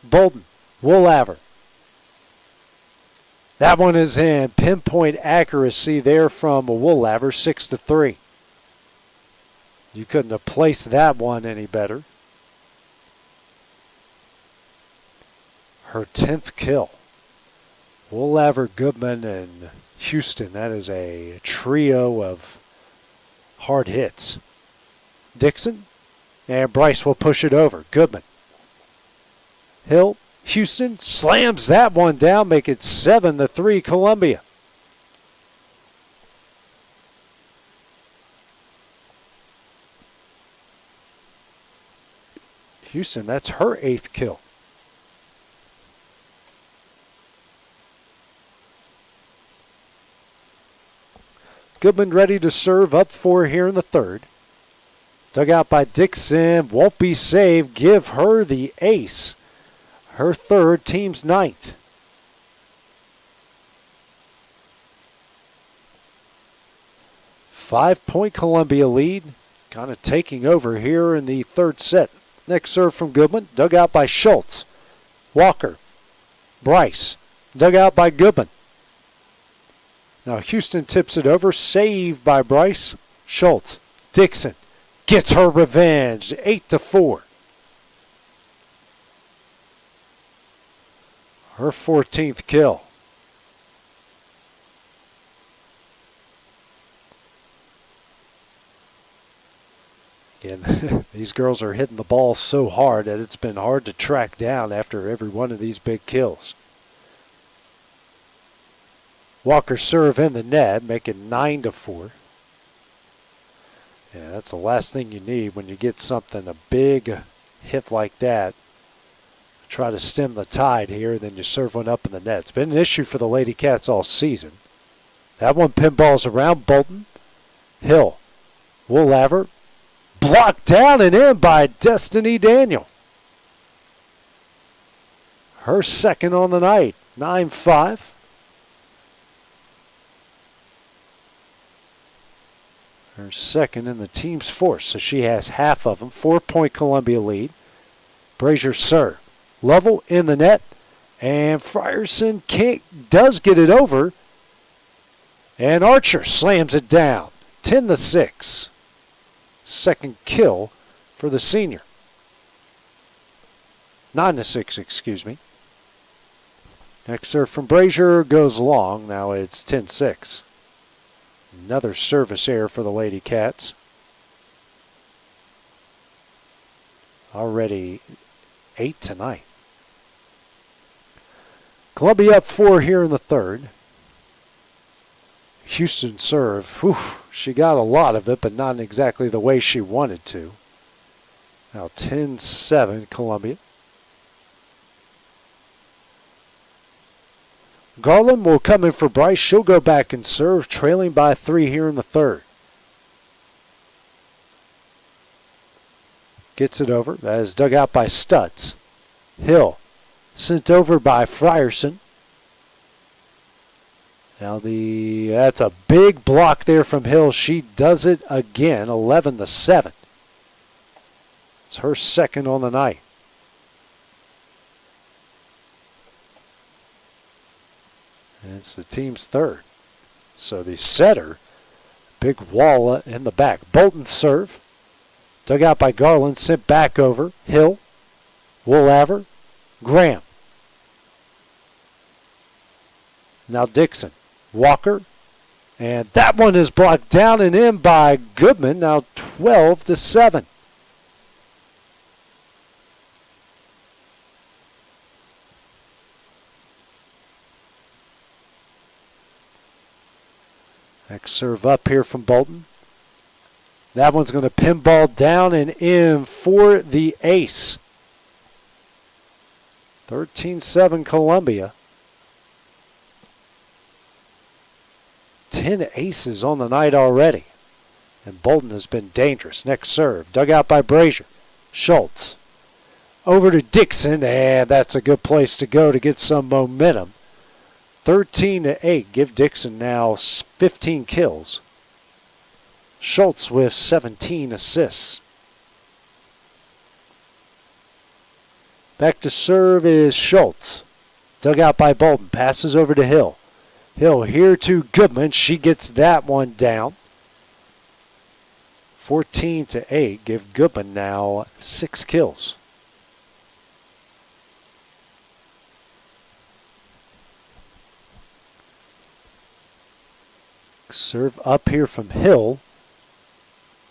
Bolton. Woolaver. That one is in. Pinpoint accuracy there from Woolaver, 6-3. You couldn't have placed that one any better. Her 10th kill. Woolaver, Goodman, and Houston. That is a trio of hard hits. Dixon, and Bryce will push it over. Goodman. Hill. Houston slams that one down, make it 7-3 Columbia. Houston, that's her 8th kill. Goodman ready to serve up for here in the third. Dug out by Dixon, won't be saved. Give her the ace. Her third, team's 9th. Five-point Columbia lead, kind of taking over here in the third set. Next serve from Goodman, dug out by Schultz. Walker, Bryce, dug out by Goodman. Now Houston tips it over, saved by Bryce. Schultz, Dixon gets her revenge, 8-4. Her 14th kill. And these girls are hitting the ball so hard that it's been hard to track down after every one of these big kills. Walker serve in the net, making 9-4. Yeah, that's the last thing you need when you get something, a big hit like that. Try to stem the tide here, then you serve one up in the net. It's been an issue for the Lady Cats all season. That one pinballs around Bolton. Hill. Woolaver. Blocked down and in by Destiny Daniel. Her second on the night. 9-5. Her second in the team's fourth, so she has half of them. 4-point Columbia lead. Brazier serve. Lovell in the net, and Frierson does get it over, and Archer slams it down. 10-6. Second kill for the senior. 9-6, excuse me. Next serve from Brazier goes long. Now it's 10-6. Another service error for the Lady Cats. Already 8 tonight. Columbia up 4 here in the third. Houston serve. Whew, she got a lot of it, but not in exactly the way she wanted to. Now 10-7 Columbia. Garland will come in for Bryce. She'll go back and serve, trailing by 3 here in the third. Gets it over. That is dug out by Stutz. Hill sent over by Frierson. Now that's a big block there from Hill. She does it again, 11-7. It's her second on the night. And it's the team's third. So the setter, big wall in the back. Bolton serve. Dug out by Garland, sent back over. Hill, Woolaver, Graham. Now Dixon, Walker, and that one is blocked down and in by Goodman. Now 12-7. Next serve up here from Bolton. That one's going to pinball down and in for the ace. 13-7 Columbia. 10 aces on the night already. And Bolton has been dangerous. Next serve. Dug out by Brazier. Schultz. Over to Dixon. And that's a good place to go to get some momentum. 13-8. Give Dixon now 15 kills. Schultz with 17 assists. Back to serve is Schultz. Dug out by Bolton. Passes over to Hill. Hill here to Goodman. She gets that one down. 14-8. Give Goodman now 6 kills. Serve up here from Hill.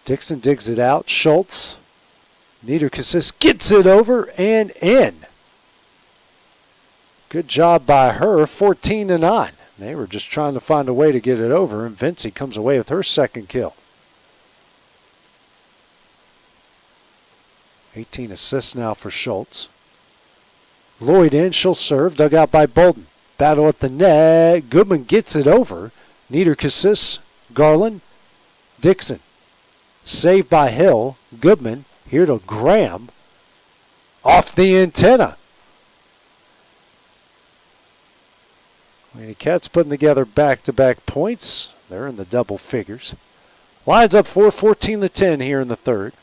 Dixon digs it out. Schultz. Niederkassis gets it over and in. Good job by her. 14-9. They were just trying to find a way to get it over, and Vincey comes away with her second kill. 18 assists now for Schultz. Lloyd in. She'll serve. Dug out by Bolton. Battle at the net. Goodman gets it over. Niederkassis. Garland. Dixon. Saved by Hill. Goodman. Here to Graham. Off the antenna. The Cats putting together back-to-back points. They're in the double figures. Lions up 14-10 here in the third.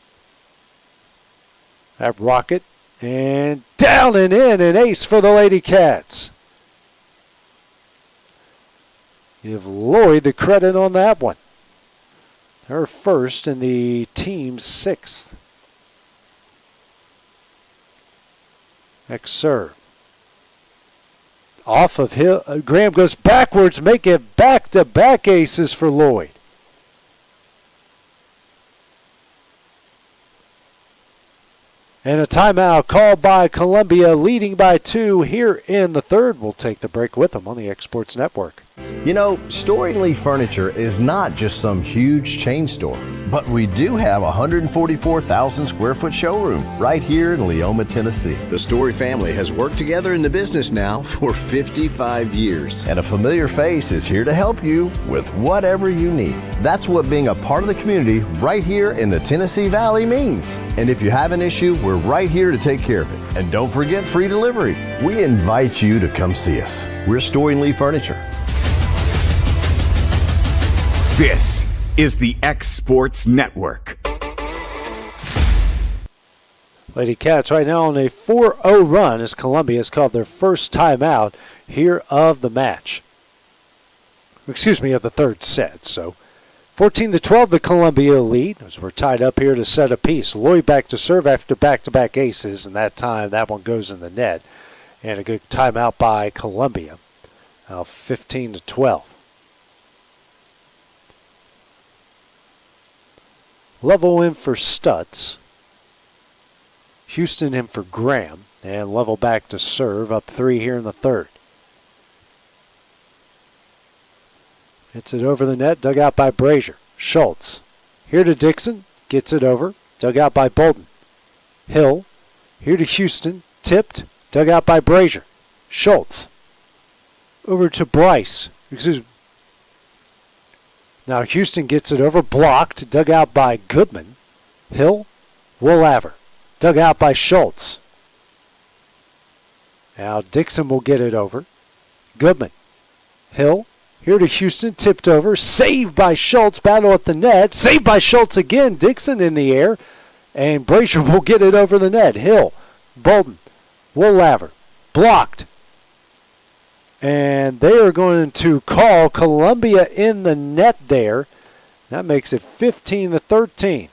That rocket. And down and in. An ace for the Lady Cats. Give Lloyd the credit on that one. Her first and the team's 6th. Next serve. Off of Hill. Graham goes backwards, make it back-to-back aces for Lloyd. And a timeout called by Columbia, leading by 2 here in the third. We'll take the break with them on the X Sports Network. You know, Storing Lee Furniture is not just some huge chain store, but we do have a 144,000 square foot showroom right here in Leoma, Tennessee. The Story family has worked together in the business now for 55 years. And a familiar face is here to help you with whatever you need. That's what being a part of the community right here in the Tennessee Valley means. And if you have an issue, we're right here to take care of it. And don't forget free delivery. We invite you to come see us. We're Storing Lee Furniture. This is the X Sports Network. Lady Cats right now on a 4-0 run as Columbia has called their first timeout here of the match. Excuse me, of the third set. So 14-12 the Columbia lead as we're tied up here to set a piece. Lloyd back to serve after back-to-back aces, and that time that one goes in the net. And a good timeout by Columbia. Now 15-12. Level in for Stutz. Houston in for Graham. And level back to serve, up 3 here in the third. Hits it over the net, dug out by Brazier. Schultz. Here to Dixon, gets it over, dug out by Bolden. Hill. Here to Houston, tipped, dug out by Brazier. Schultz. Over to Bryce. Excuse me. Now Houston gets it over, blocked, dug out by Goodman. Hill, Woolaver, dug out by Schultz. Now Dixon will get it over. Goodman, Hill, here to Houston, tipped over, saved by Schultz, battle at the net, saved by Schultz again, Dixon in the air, and Brazier will get it over the net. Hill, Bolden, Woolaver, blocked. And they are going to call Columbia in the net there. That makes it 15-13.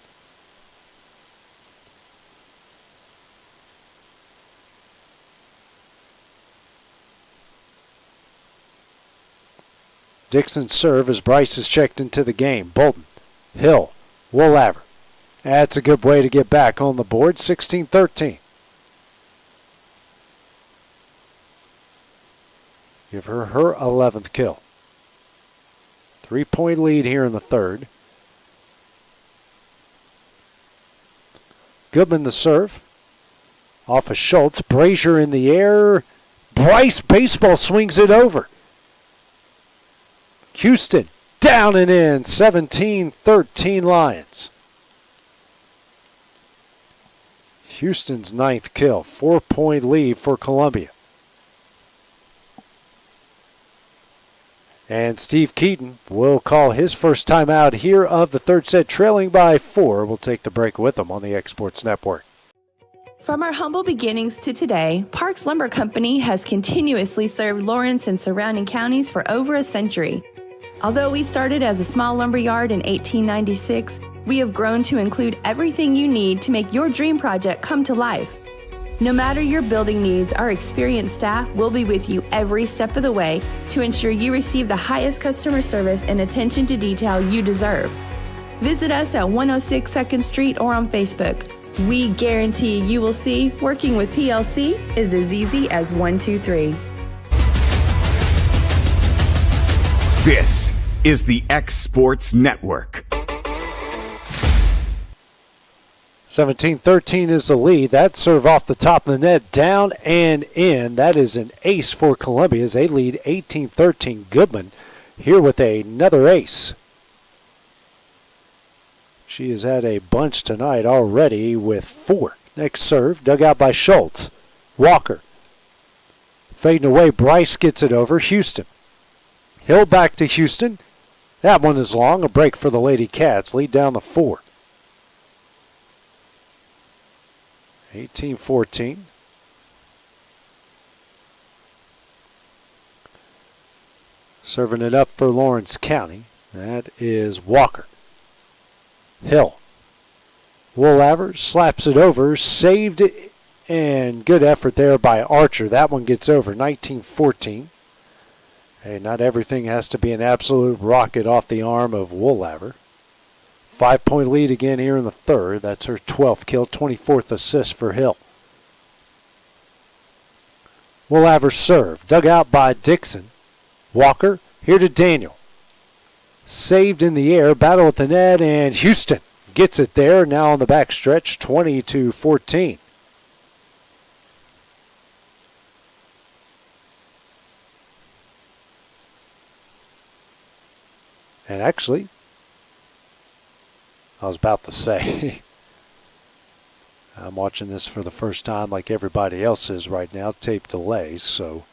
Dixon's serve as Bryce is checked into the game. Bolden, Hill, Woolaver. That's a good way to get back on the board. 16-13. Give her 11th kill. 3-point lead here in the third. Goodman the serve. Off of Schultz. Brazier in the air. Bryce baseball swings it over. Houston down and in. 17-13 Lions. Houston's 9th kill. 4-point lead for Columbia. And Steve Keaton will call his first time out here of the third set, trailing by 4. We'll take the break with them on the X Sports Network. From our humble beginnings to today, Parks Lumber Company has continuously served Lawrence and surrounding counties for over a century. Although we started as a small lumber yard in 1896, we have grown to include everything you need to make your dream project come to life. No matter your building needs, our experienced staff will be with you every step of the way to ensure you receive the highest customer service and attention to detail you deserve. Visit us at 106 2nd Street or on Facebook. We guarantee you will see working with PLC is as easy as 1, 2, 3. This is the X Sports Network. 17-13 is the lead. That serve off the top of the net, down and in. That is an ace for Columbia as they lead 18-13. Goodman here with another ace. She has had a bunch tonight already with 4. Next serve, dug out by Schultz. Walker. Fading away, Bryce gets it over. Houston. Hill back to Houston. That one is long. A break for the Lady Cats. Lead down to 4. 18-14. Serving it up for Lawrence County. That is Walker. Hill. Woolaver slaps it over. Saved it. And good effort there by Archer. That one gets over. 19-14. Hey, not everything has to be an absolute rocket off the arm of Woolaver. 5-point lead again here in the third. That's her 12th kill, 24th assist for Hill. We'll have her serve. Dug out by Dixon. Walker, here to Daniel. Saved in the air, battle at the net, and Houston gets it there. Now on the back stretch, 20-14. And actually, I was about to say, I'm watching this for the first time like everybody else is right now, tape delays, so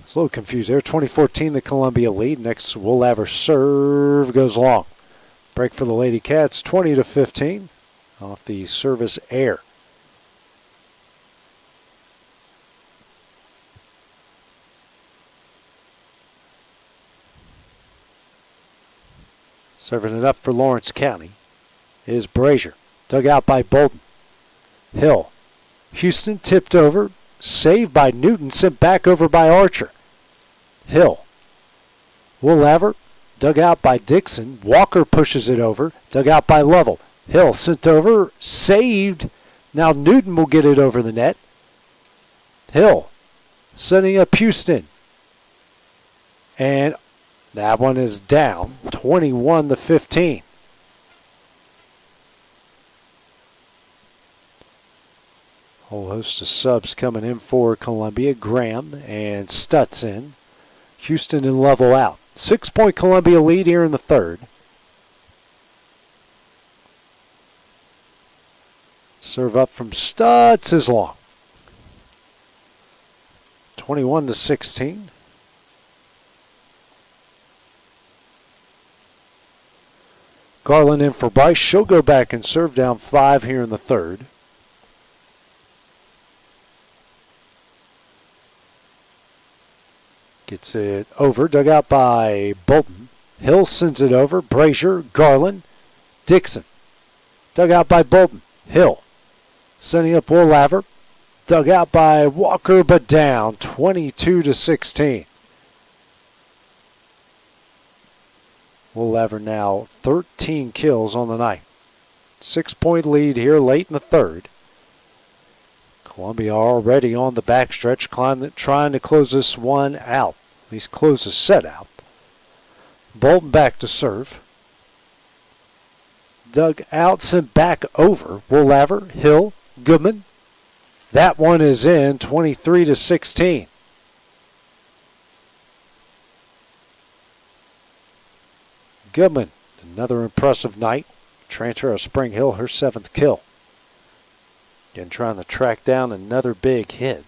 it's a little confused there. 2014, the Columbia lead. Next, we'll have her serve, goes long. Break for the Lady Cats, 20-15 off the service air. Serving it up for Lawrence County is Brazier. Dug out by Bolden. Hill. Houston tipped over. Saved by Newton. Sent back over by Archer. Hill. Will have her. Dug out by Dixon. Walker pushes it over. Dug out by Lovell. Hill sent over. Saved. Now Newton will get it over the net. Hill. Sending up Houston. And that one is down, 21-15. Whole host of subs coming in for Columbia. Graham and Stutz in. Houston and Lovell out. 6-point Columbia lead here in the third. Serve up from Stutz is long. 21-16. Garland in for Bryce. She'll go back and serve down 5 here in the third. Gets it over. Dug out by Bolton. Hill sends it over. Brazier, Garland, Dixon. Dug out by Bolton. Hill. Sending up Woolaver. Dug out by Walker, but down. 22-16. Woolaver now 13 kills on the night. 6-point lead here late in the third. Columbia already on the backstretch, trying to close this one out. At least close the set out. Bolton back to serve. Dug out, sent back over. Woolaver, Hill, Goodman. That one is in, 23-16. Goodman, another impressive night. Transfer of Spring Hill, her 7th kill. Again, trying to track down another big hit.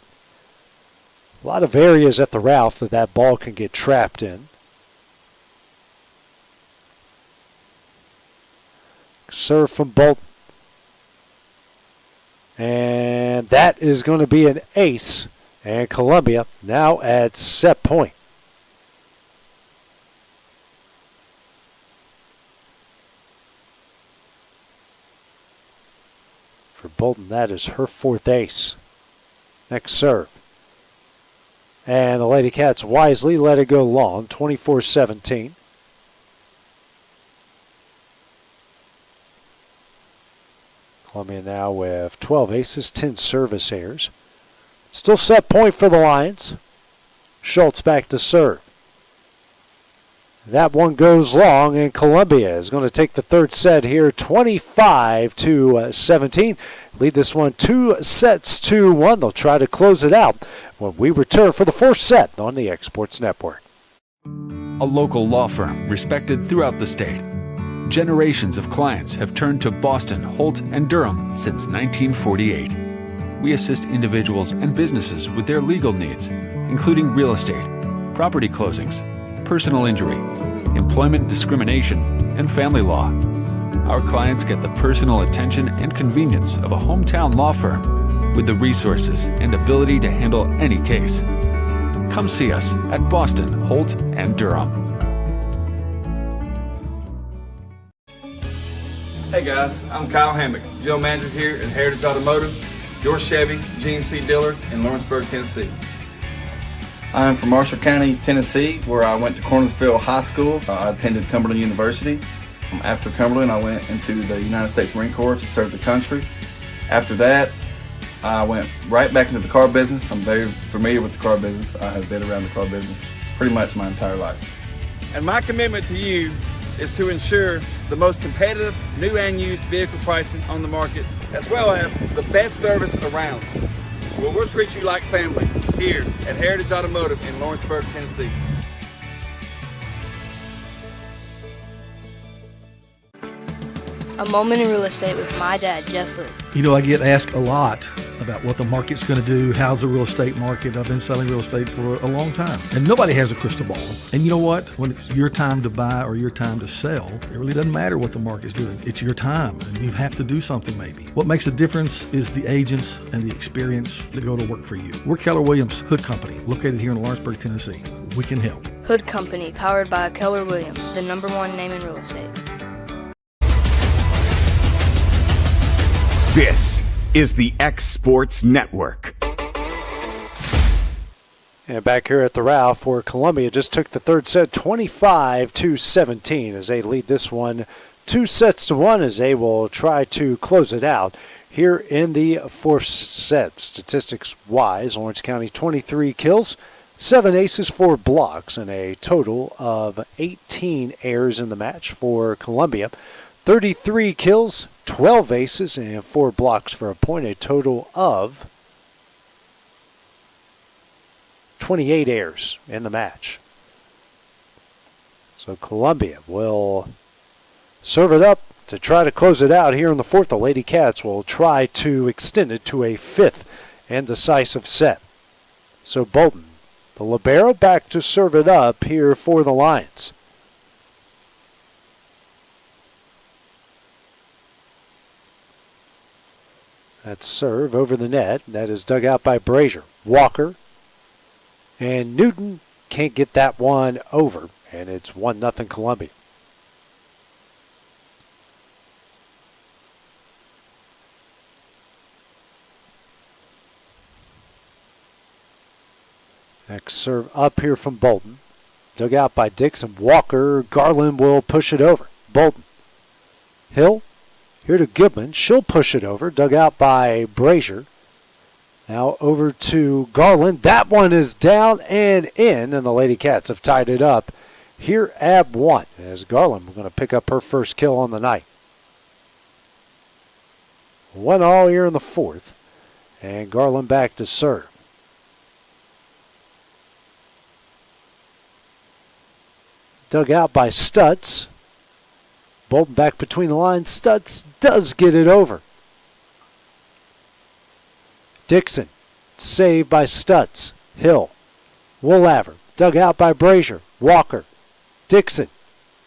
A lot of areas at the Ralph that ball can get trapped in. Serve from Bolton. And that is going to be an ace. And Columbia now at set point. For Bolton, that is her 4th ace. Next serve. And the Lady Cats wisely let it go long, 24-17. Columbia now with 12 aces, 10 service errors. Still set point for the Lions. Schultz back to serve. That one goes long, and Columbia is going to take the third set here, 25-17. Lead this one 2-1. They'll try to close it out when we return for the 4th set on the Exports Network. A local law firm respected throughout the state. Generations of clients have turned to Boston, Holt, and Durham since 1948. We assist individuals and businesses with their legal needs, including real estate, property closings, personal injury, employment discrimination, and family law. Our clients get the personal attention and convenience of a hometown law firm with the resources and ability to handle any case. Come see us at Boston, Holt, and Durham. Hey guys, I'm Kyle Hammock, General Manager here at Heritage Automotive, your Chevy GMC dealer in Lawrenceburg, Tennessee. I'm from Marshall County, Tennessee, where I went to Cornersville High School. I attended Cumberland University. After Cumberland, I went into the United States Marine Corps to serve the country. After that, I went right back into the car business. I'm very familiar with the car business. I have been around the car business pretty much my entire life. And my commitment to you is to ensure the most competitive new and used vehicle pricing on the market, as well as the best service around. Well, we'll treat you like family here at Heritage Automotive in Lawrenceburg, Tennessee. A moment in real estate with my dad, Jeff Hood. You know, I get asked a lot about what the market's going to do, how's the real estate market. I've been selling real estate for a long time, and nobody has a crystal ball. And you know what? When it's your time to buy or your time to sell, it really doesn't matter what the market's doing. It's your time, and you have to do something maybe. What makes a difference is the agents and the experience that go to work for you. We're Keller Williams Hood Company, located here in Lawrenceburg, Tennessee. We can help. Hood Company, powered by Keller Williams, the #1 name in real estate. This is the X Sports Network. And back here at the Ralph, for Columbia just took the third set 25-17 as they lead this one 2-1 as they will try to close it out here in the fourth set. Statistics-wise, Lawrence County 23 kills, 7 aces, 4 blocks, and a total of 18 errors in the match for Columbia. 33 kills, 12 aces, and 4 blocks for a point, a total of 28 errors in the match. So Columbia will serve it up to try to close it out here in the fourth. The Lady Cats will try to extend it to a fifth and decisive set. So Bolton, the libero, back to serve it up here for the Lions. That serve over the net. That is dug out by Brazier. Walker and Newton can't get that one over, and it's 1-0 Columbia. Next serve up here from Bolton. Dug out by Dixon. Walker. Garland will push it over. Bolton. Hill. Here to Goodman. She'll push it over. Dug out by Brazier. Now over to Garland. That one is down and in, and the Lady Cats have tied it up here at 1. As Garland is going to pick up her first kill on the night. 1-1 here in the fourth. And Garland back to serve. Dug out by Stutz. Bolton back between the lines. Stutz does get it over. Dixon, saved by Stutz. Hill, Woolaver, dug out by Brazier. Walker, Dixon,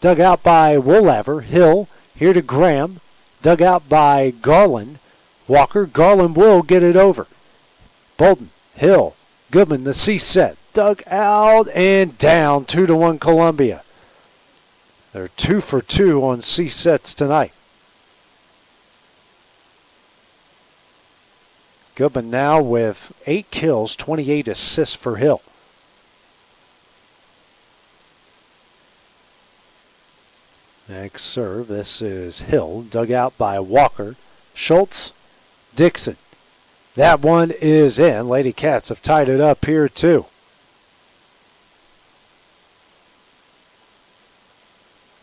dug out by Woolaver. Hill, here to Graham, dug out by Garland. Walker, Garland will get it over. Bolton, Hill, Goodman, the C set, dug out and down. 2-1 Columbia. They're 2 for 2 on C sets tonight. Goodman now with 8 kills, 28 assists for Hill. Next serve, this is Hill, dug out by Walker. Schultz, Dixon. That one is in. Lady Cats have tied it up here too.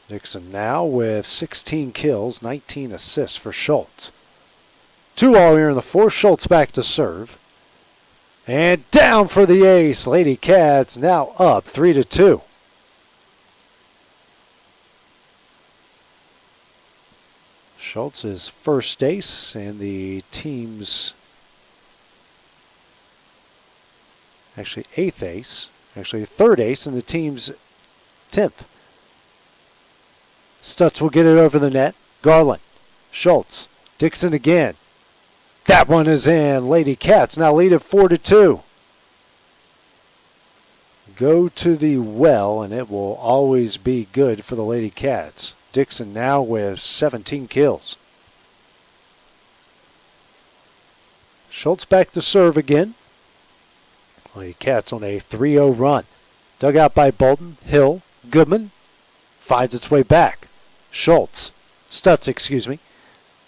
Dixon now with 16 kills, 19 assists for Schultz. 2-2 here in the fourth. Schultz back to serve. And down for the ace. Lady Cats now up 3-2. Schultz's first ace and the team's actually 8th ace. Actually 3rd ace and the team's 10th. Stutz will get it over the net. Garland, Schultz, Dixon again. That one is in. Lady Cats now lead at 4-2. Go to the well, and it will always be good for the Lady Cats. Dixon now with 17 kills. Schultz back to serve again. Lady Cats on a 3-0 run. Dug out by Bolton. Hill, Goodman finds its way back. Stutz, excuse me.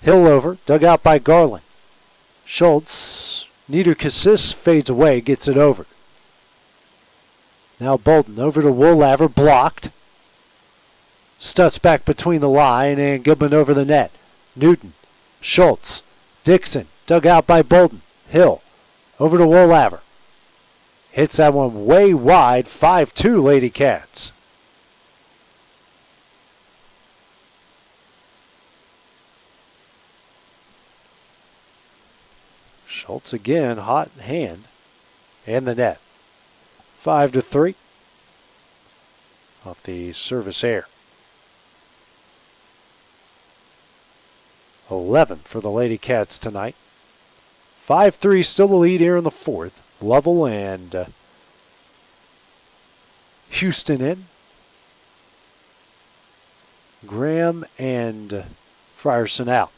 Hill over, dug out by Garland. Schultz, neither assist, fades away, gets it over. Now Bolden over to Woolaver, blocked. Stutz back between the line and Goodman over the net. Newton, Schultz, Dixon, dug out by Bolden. Hill, over to Woolaver. Hits that one way wide, 5-2 Lady Cats. Schultz again, hot hand, and the net. 5-3 off the service error. 11 for the Lady Cats tonight. 5-3, still the lead here in the fourth. Lovell and Houston in. Graham and Frierson out.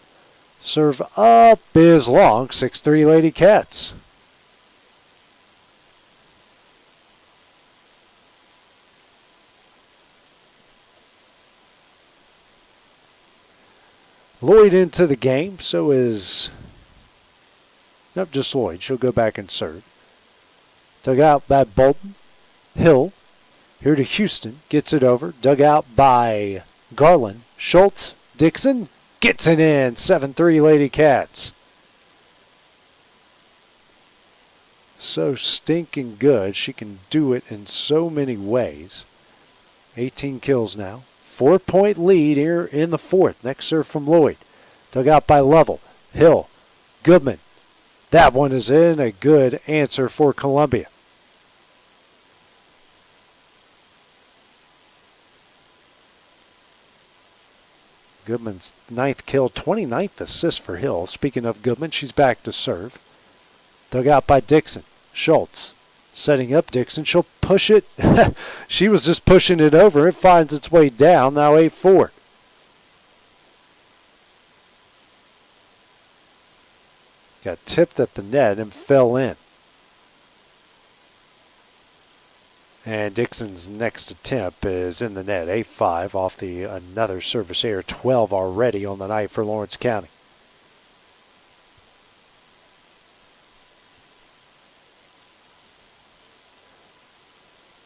Serve up is long, 6-3 Lady Cats. Lloyd into the game, so is, nope, just Lloyd. She'll go back and serve. Dug out by Bolton. Hill, here to Houston, gets it over. Dug out by Garland. Schultz, Dixon, gets it in, 7-3 Lady Cats. So stinking good. She can do it in so many ways. 18 kills now. 4-point lead here in the fourth. Next serve from Lloyd. Dug out by Lovell. Hill. Goodman. That one is in. A good answer for Columbia. Goodman's 9th kill, 29th assist for Hill. Speaking of Goodman, she's back to serve. Dug out by Dixon. Schultz. Setting up Dixon. She'll push it. She was just pushing it over. It finds its way down. Now 8-4. Got tipped at the net and fell in. And Dixon's next attempt is in the net. 8-5 off the another service error. 12 already on the night for Lawrence County.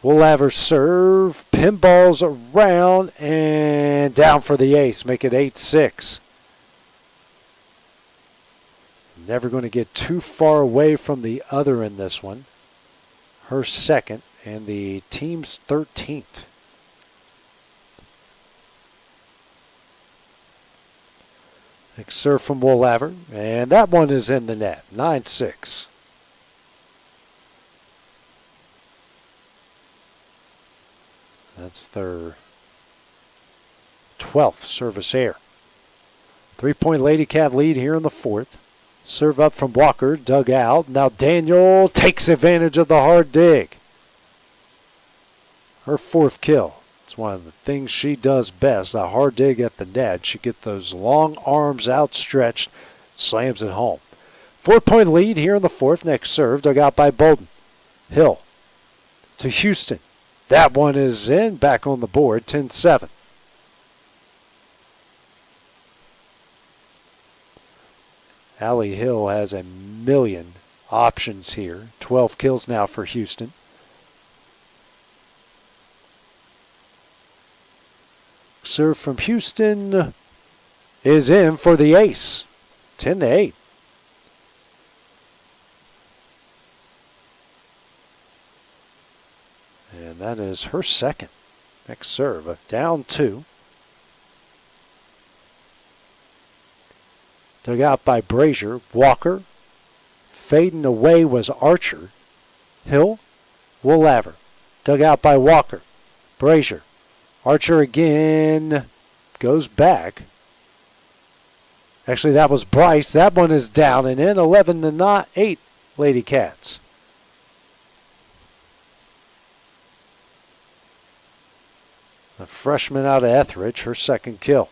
Woolaver serve, pinballs around, and down for the ace. Make it 8-6. Never going to get too far away from the other in this one. Her second, and the team's 13th. Next serve from Woolaver, and that one is in the net. 9-6. That's their 12th service error. 3-point Lady Cat lead here in the fourth. Serve up from Walker, dug out. Now Daniel takes advantage of the hard dig. Her 4th kill. It's one of the things she does best, the hard dig at the net. She gets those long arms outstretched, slams it home. 4-point lead here in the fourth. Next serve, dug out by Bolden. Hill to Houston. That one is in, back on the board, 10-7. Allie Hill has a million options here. 12 kills now for Houston. Serve from Houston is in for the ace. 10-8. And that is her second. Next serve, down 2. Dug out by Brazier. Walker. Fading away was Archer. Hill. Woolaver. Dug out by Walker. Brazier. Archer again. Goes back. Actually, that was Bryce. That one is down and in. 11-8 Lady Cats. The freshman out of Etheridge, her second kill.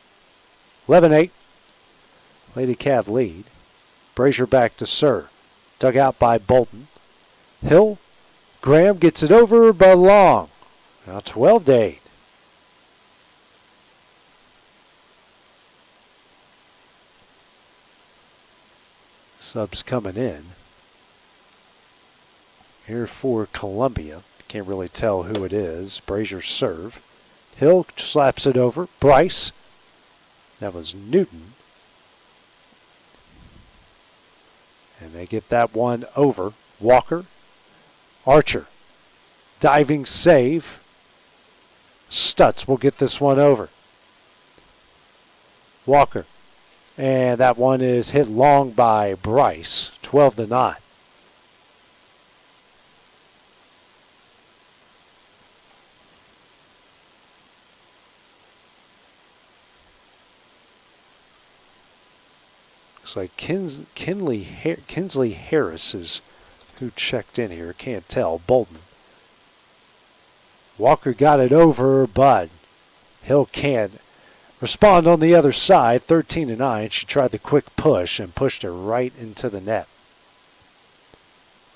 11-8. Lady Cat lead. Brazier back to serve. Dug out by Bolton. Hill. Graham gets it over but long. Now 12-8. Subs coming in. Here for Columbia. Can't really tell who it is. Brazier serve. Hill slaps it over. Bryce. That was Newton. And they get that one over. Walker. Archer. Diving save. Stutz will get this one over. Walker. And that one is hit long by Bryce. 12-9. Looks like Kinsley Harris is who checked in here. Can't tell. Bolden. Walker got it over, but Hill can't respond on the other side. 13-9. She tried the quick push and pushed it right into the net.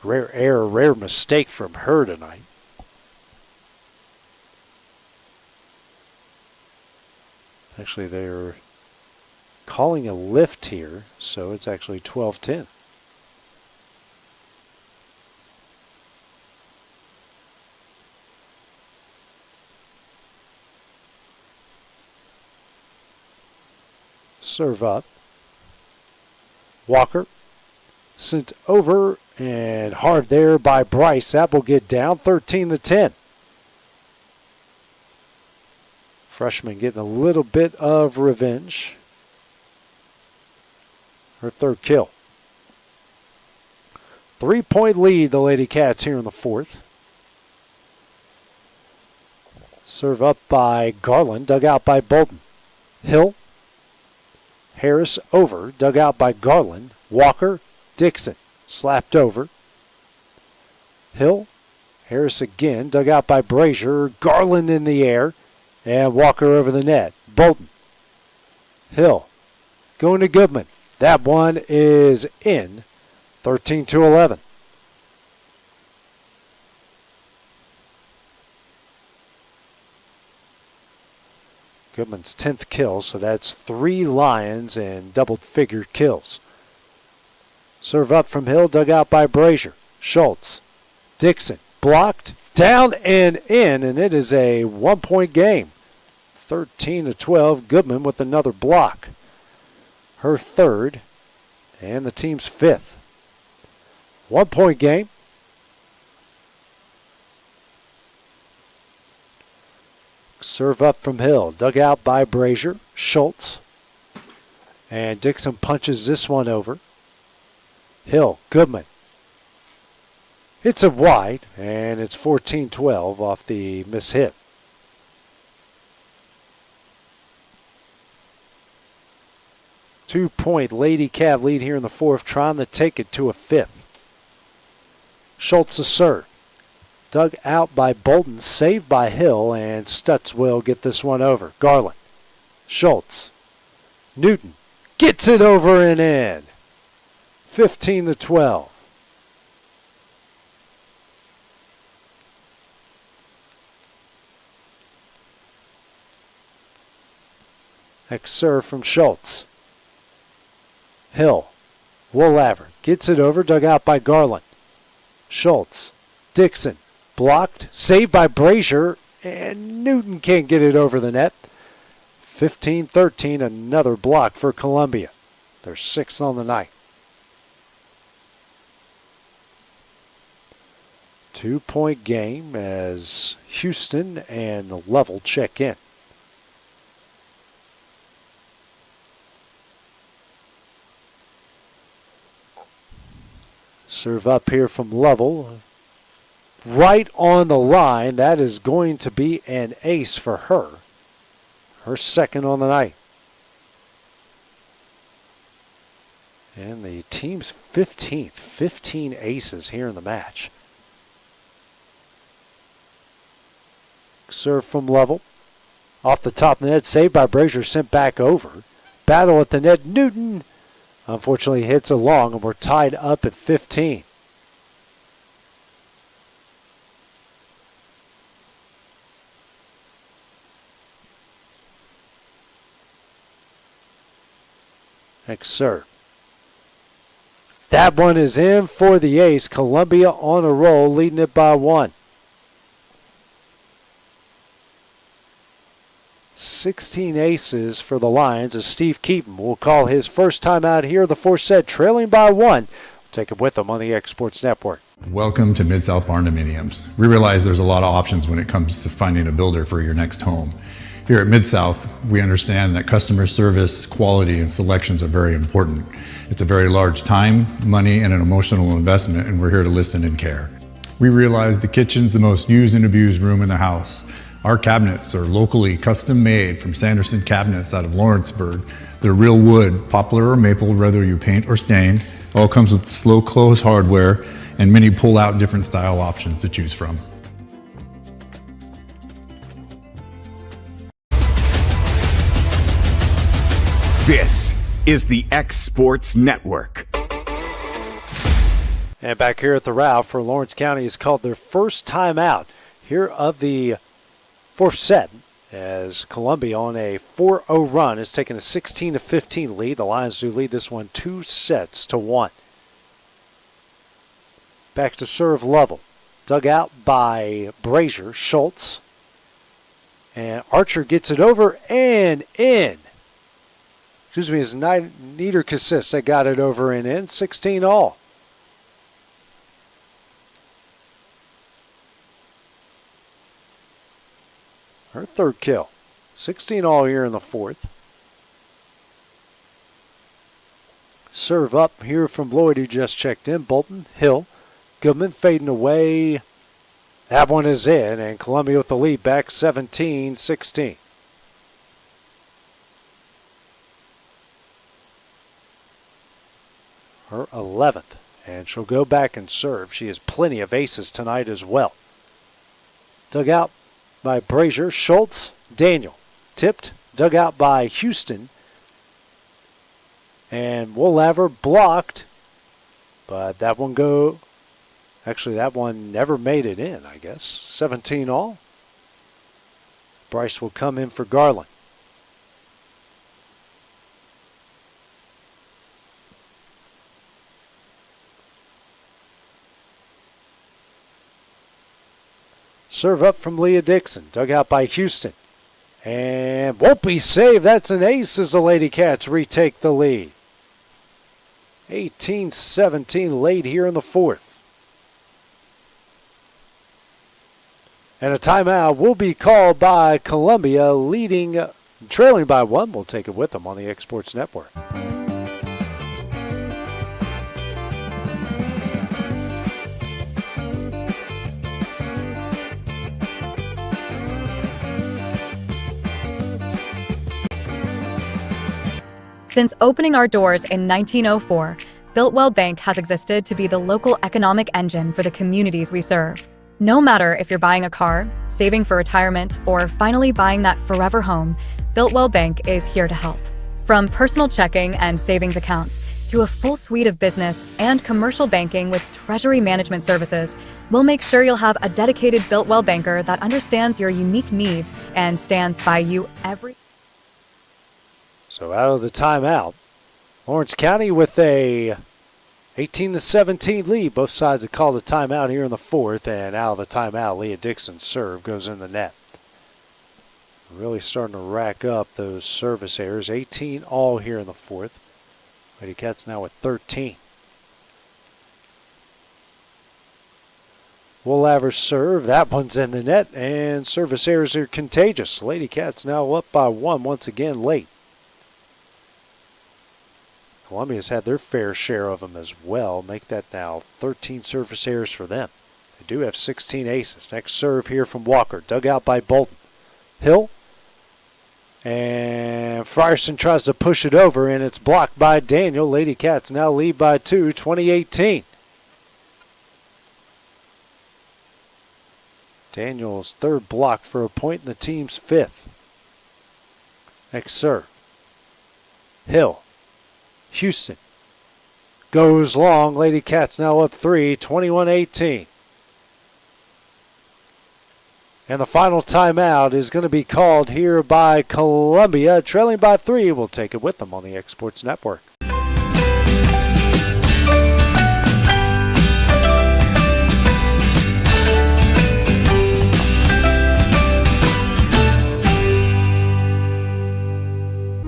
Rare error, rare mistake from her tonight. Actually, they're calling a lift here, so it's actually 12-10. Serve up. Walker sent over and hard there by Bryce. That will get down 13-10. Freshman getting a little bit of revenge. Her third kill. 3-point lead, the Lady Cats here in the fourth. Serve up by Garland, dug out by Bolden. Hill. Harris over, dug out by Garland. Walker, Dixon, slapped over. Hill, Harris again, dug out by Brazier. Garland in the air, and Walker over the net. Bolden. Hill, going to Goodman. That one is in. 13-11. Goodman's 10th kill, so that's 3 Lions and double-figure kills. Serve up from Hill, dug out by Brazier. Schultz. Dixon. Blocked. Down and in, and it is a 1-point game. 13-12. Goodman with another block. Her third, and the team's 5th. 1-point game. Serve up from Hill, dug out by Brazier. Schultz. And Dixon punches this one over. Hill, Goodman. It's a wide, and it's 14-12 off the mishit. Two-point Lady Cat lead here in the fourth, trying to take it to a 5th. Schultz a serve. Dug out by Bolden, saved by Hill, and Stutz will get this one over. Garland. Schultz. Newton gets it over and in. 15-12. Next serve from Schultz. Hill. Woolaver gets it over, dug out by Garland. Schultz. Dixon. Blocked, saved by Brazier, and Newton can't get it over the net. 15-13, another block for Columbia. They're 6th on the night. 2-point game as Houston and Level check in. Serve up here from Level. Right on the line. That is going to be an ace for her. Her second on the night. And the team's 15th. 15 aces here in the match. Serve from Level. Off the top of the net. Saved by Brazier. Sent back over. Battle at the net. Newton unfortunately hits it long, and we're tied up at 15. Next serve. That one is in for the ace. Columbia on a roll, leading it by 1. 16 aces for the Lions as Steve Keaton will call his first time out here. The 4th set, trailing by 1. We'll take it with them on the Exports Network. Welcome to Mid-South Barn Dominiums. We realize there's a lot of options when it comes to finding a builder for your next home. Here at Mid-South, we understand that customer service, quality, and selections are very important. It's a very large time, money, and an emotional investment, and we're here to listen and care. We realize the kitchen's the most used and abused room in the house. Our cabinets are locally custom made from Sanderson Cabinets out of Lawrenceburg. They're real wood, poplar or maple, whether you paint or stain. All comes with slow close hardware and many pull-out different style options to choose from. This is the X Sports Network. And back here at the Ralph, for Lawrence County has called their first timeout here of the 4th set, as Columbia on a 4-0 run has taken a 16-15 lead. The Lions do lead this one 2-1. Back to serve Lovell. Dug out by Brazier. Schultz. And Archer gets it over and in. Excuse me, it's Nieder Cassis that got it over and in. 16 all. Her 3rd kill. 16 all here in the 4th. Serve up here from Lloyd, who just checked in. Bolton, Hill, Goodman fading away. That one is in, and Columbia with the lead back 17-16. Her 11th, and she'll go back and serve. She has plenty of aces tonight as well. Dug out by Brazier. Schultz, Daniel. Tipped, dug out by Houston. And Woolaver blocked. But that one actually that one never made it in, I guess. 17 all. Bryce will come in for Garland. Serve up from Leah Dixon. Dug out by Houston. And won't be saved. That's an ace as the Lady Cats retake the lead. 18-17 late here in the 4th. And a timeout will be called by Columbia, trailing by 1. We'll take it with them on the Exports Network. Since opening our doors in 1904, Builtwell Bank has existed to be the local economic engine for the communities we serve. No matter if you're buying a car, saving for retirement, or finally buying that forever home, Builtwell Bank is here to help. From personal checking and savings accounts to a full suite of business and commercial banking with treasury management services, we'll make sure you'll have a dedicated Builtwell banker that understands your unique needs and stands by you every. So out of the timeout, Lawrence County with a 18-17 lead. Both sides have called a timeout here in the 4th, and out of the timeout, Leah Dixon's serve goes in the net. Really starting to rack up those service errors. 18 all here in the 4th. Lady Cats now with 13. Woolaver's serve. That one's in the net, and service errors are contagious. Lady Cats now up by 1 once again late. Columbia's had their fair share of them as well. Make that now 13 service errors for them. They do have 16 aces. Next serve here from Walker. Dug out by Bolton. Hill. And Frierson tries to push it over, and it's blocked by Daniel. Lady Cats now lead by 2, 20-18. Daniel's 3rd block for a point, and the team's 5th. Next serve. Hill. Houston goes long. Lady Cats now up 3, 21-18. And the final timeout is going to be called here by Columbia, trailing by 3. We'll take it with them on the Exports Network.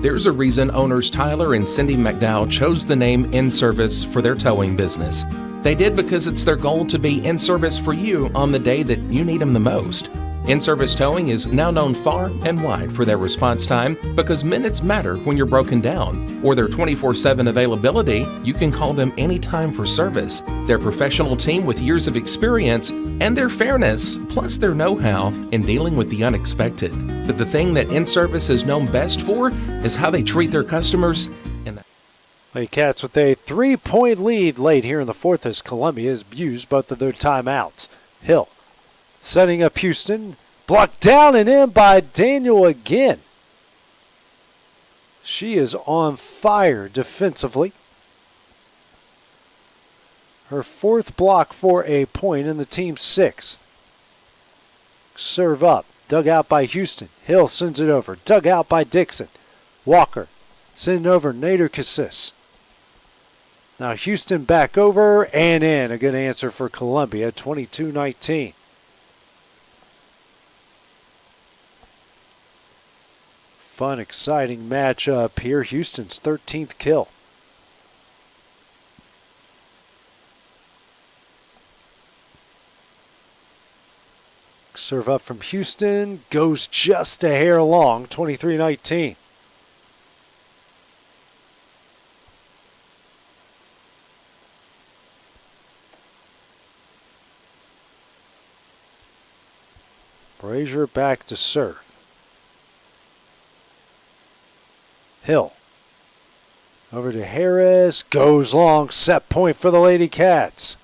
There's a reason owners Tyler and Cindy McDowell chose the name In Service for their towing business. They did because it's their goal to be in service for you on the day that you need them the most. In-Service Towing is now known far and wide for their response time because minutes matter when you're broken down, or their 24/7 availability. You can call them anytime for service. Their professional team with years of experience and their fairness, plus their know-how in dealing with the unexpected. But the thing that In-Service is known best for is how they treat their customers. Lady Cats with a 3-point lead late here in the fourth as Columbia has used both of their timeouts. Hill setting up Houston, blocked down and in by Daniel again. She is on fire defensively. Her fourth block for a point and the team's sixth. Serve up, dug out by Houston. Hill sends it over, dug out by Dixon. Walker sending over Nader Cassis. Now Houston back over and in. A good answer for Columbia, 22-19. Fun, exciting matchup here. Houston's 13th kill. Serve up from Houston. Goes just a hair long, 23-19. Brazier back to serve. Hill. Over to Harris. Goes long. Set point for the Lady Cats.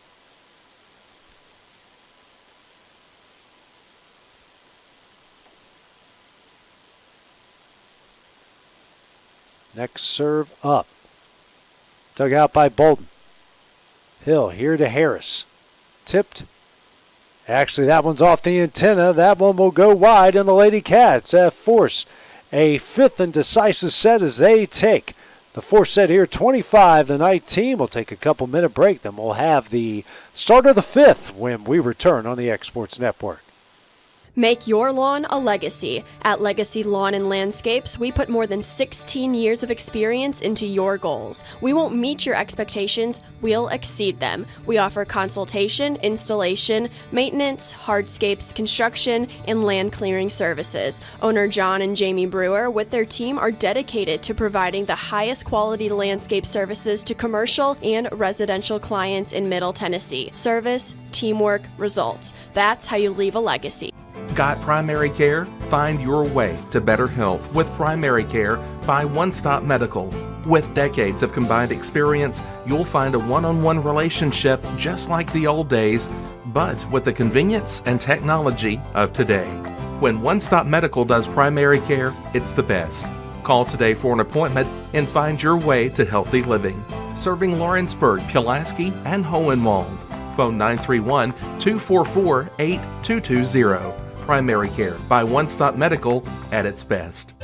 Next serve up. Dug out by Bolden. Hill here to Harris. Tipped. Actually, that one's off the antenna. That one will go wide, and the Lady Cats have forced a fifth and decisive set as they take the fourth set here, 25-19. We'll take a couple-minute break. Then we'll have the start of the fifth when we return on the X Sports Network. Make your lawn a legacy. At Legacy Lawn and Landscapes, we put more than 16 years of experience into your goals. We won't meet your expectations, we'll exceed them. We offer consultation, installation, maintenance, hardscapes, construction, and land clearing services. Owner John and Jamie Brewer with their team are dedicated to providing the highest quality landscape services to commercial and residential clients in Middle Tennessee. Service, teamwork, results. That's how you leave a legacy. Got primary care? Find your way to better health with primary care by One Stop Medical. With decades of combined experience, you'll find a one-on-one relationship just like the old days, but with the convenience and technology of today. When One Stop Medical does primary care, it's the best. Call today for an appointment and find your way to healthy living. Serving Lawrenceburg, Pulaski, and Hohenwald. Phone 931-244-8220. Primary care by One Stop Medical at its best.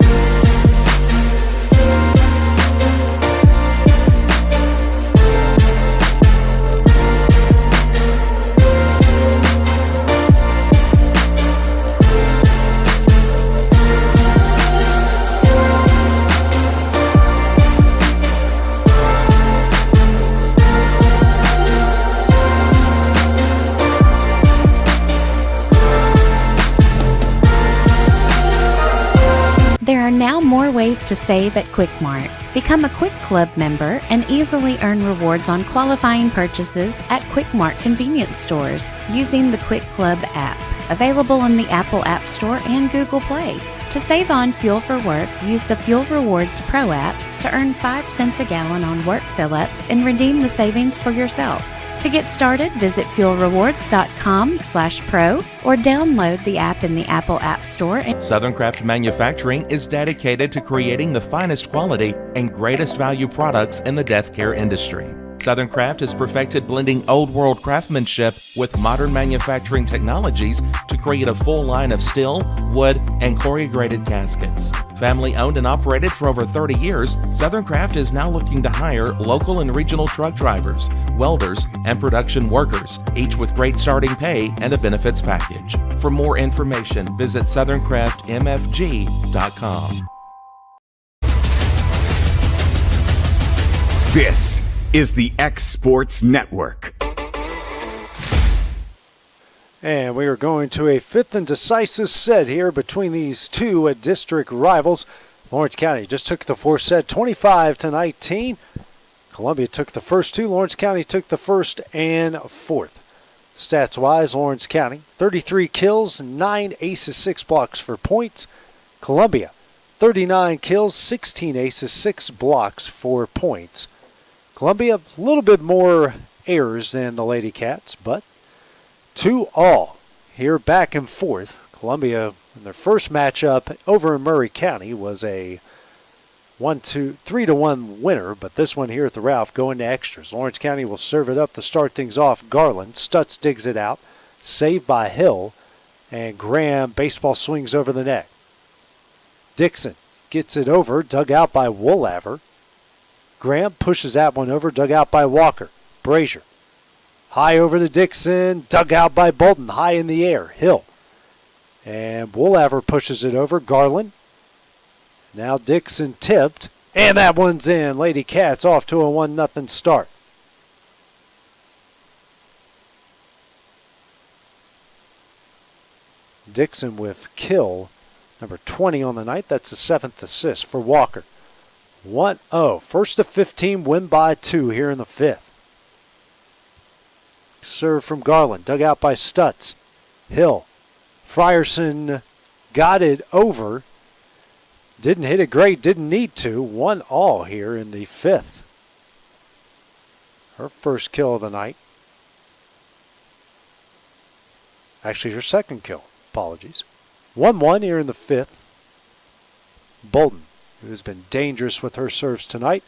There are now more ways to save at Quick-Mart. Become a Quick Club member and easily earn rewards on qualifying purchases at Quick-Mart convenience stores using the Quick Club app, available in the Apple App Store and Google Play. To save on fuel for work, use the Fuel Rewards Pro app to earn 5 cents a gallon on work fill-ups and redeem the savings for yourself. To get started, visit fuelrewards.com/pro or download the app in the Apple App Store. Southern Craft Manufacturing is dedicated to creating the finest quality and greatest value products in the death care industry. Southern Craft has perfected blending old world craftsmanship with modern manufacturing technologies to create a full line of steel, wood, and corrugated caskets. Family owned and operated for over 30 years, Southern Craft is now looking to hire local and regional truck drivers, welders, and production workers, each with great starting pay and a benefits package. For more information, visit southerncraftmfg.com. This is the X Sports Network. And we are going to a fifth and decisive set here between these two district rivals. Lawrence County just took the fourth set, 25-19. Columbia took the first two. Lawrence County took the first and fourth. Stats-wise, Lawrence County, 33 kills, 9 aces, 6 blocks for points. Columbia, 39 kills, 16 aces, 6 blocks for points. Columbia, a little bit more errors than the Lady Cats, but 2-all here back and forth. Columbia, in their first matchup over in Murray County, was a 3-1 winner, but this one here at the Ralph going to extras. Lawrence County will serve it up to start things off. Garland, Stutz digs it out, saved by Hill, and Graham baseball swings over the net. Dixon gets it over, dug out by Woolaver. Graham pushes that one over, dug out by Walker. Brazier, high over to Dixon, dug out by Bolton, high in the air. Hill, and Woolaver pushes it over. Garland. Now Dixon tipped, and that one's in. Lady Cats off to a 1-0 start. Dixon with kill number 20 on the night. That's the 7th assist for Walker. 1-0. First to 15, win by 2 here in the 5th. Serve from Garland, dug out by Stutz. Hill. Frierson got it over. Didn't hit it great, didn't need to. 1-all here in the 5th. Her first kill of the night. Actually, her second kill. Apologies. 1-1 here in the 5th. Bolton, who has been dangerous with her serves tonight,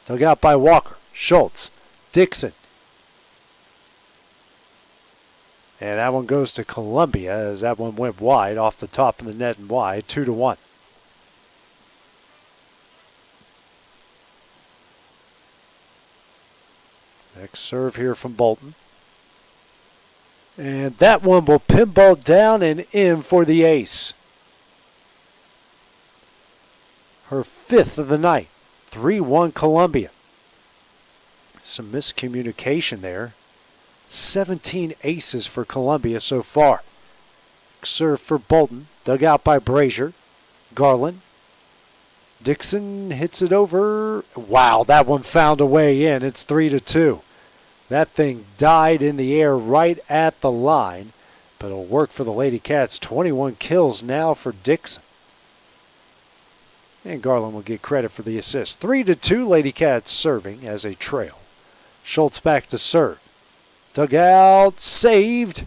dug out by Walker. Schultz. Dixon. And that one goes to Columbia as that one went wide off the top of the net and wide, 2-1. Next serve here from Bolton. And that one will pinball down and in for the ace. Her 5th of the night. 3-1 Columbia. Some miscommunication there. 17 aces for Columbia so far. Serve for Bolton. Dug out by Brazier. Garland. Dixon hits it over. Wow, that one found a way in. It's 3-2. That thing died in the air right at the line, but it'll work for the Lady Cats. 21 kills now for Dixon. And Garland will get credit for the assist. 3-2, Lady Cats serving as a trail. Schultz back to serve. Dug out, saved,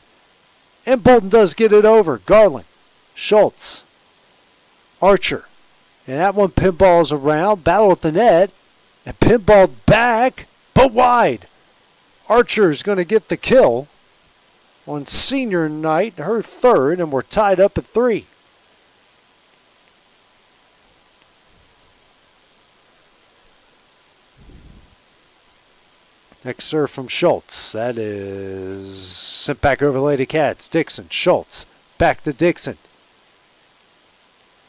and Bolton does get it over. Garland, Schultz, Archer. And that one pinballs around, battle at the net, and pinballed back, but wide. Archer is going to get the kill on senior night, her 3rd, and we're tied up at 3. Next serve from Schultz. That is sent back over Lady Cats. Dixon, Schultz, back to Dixon.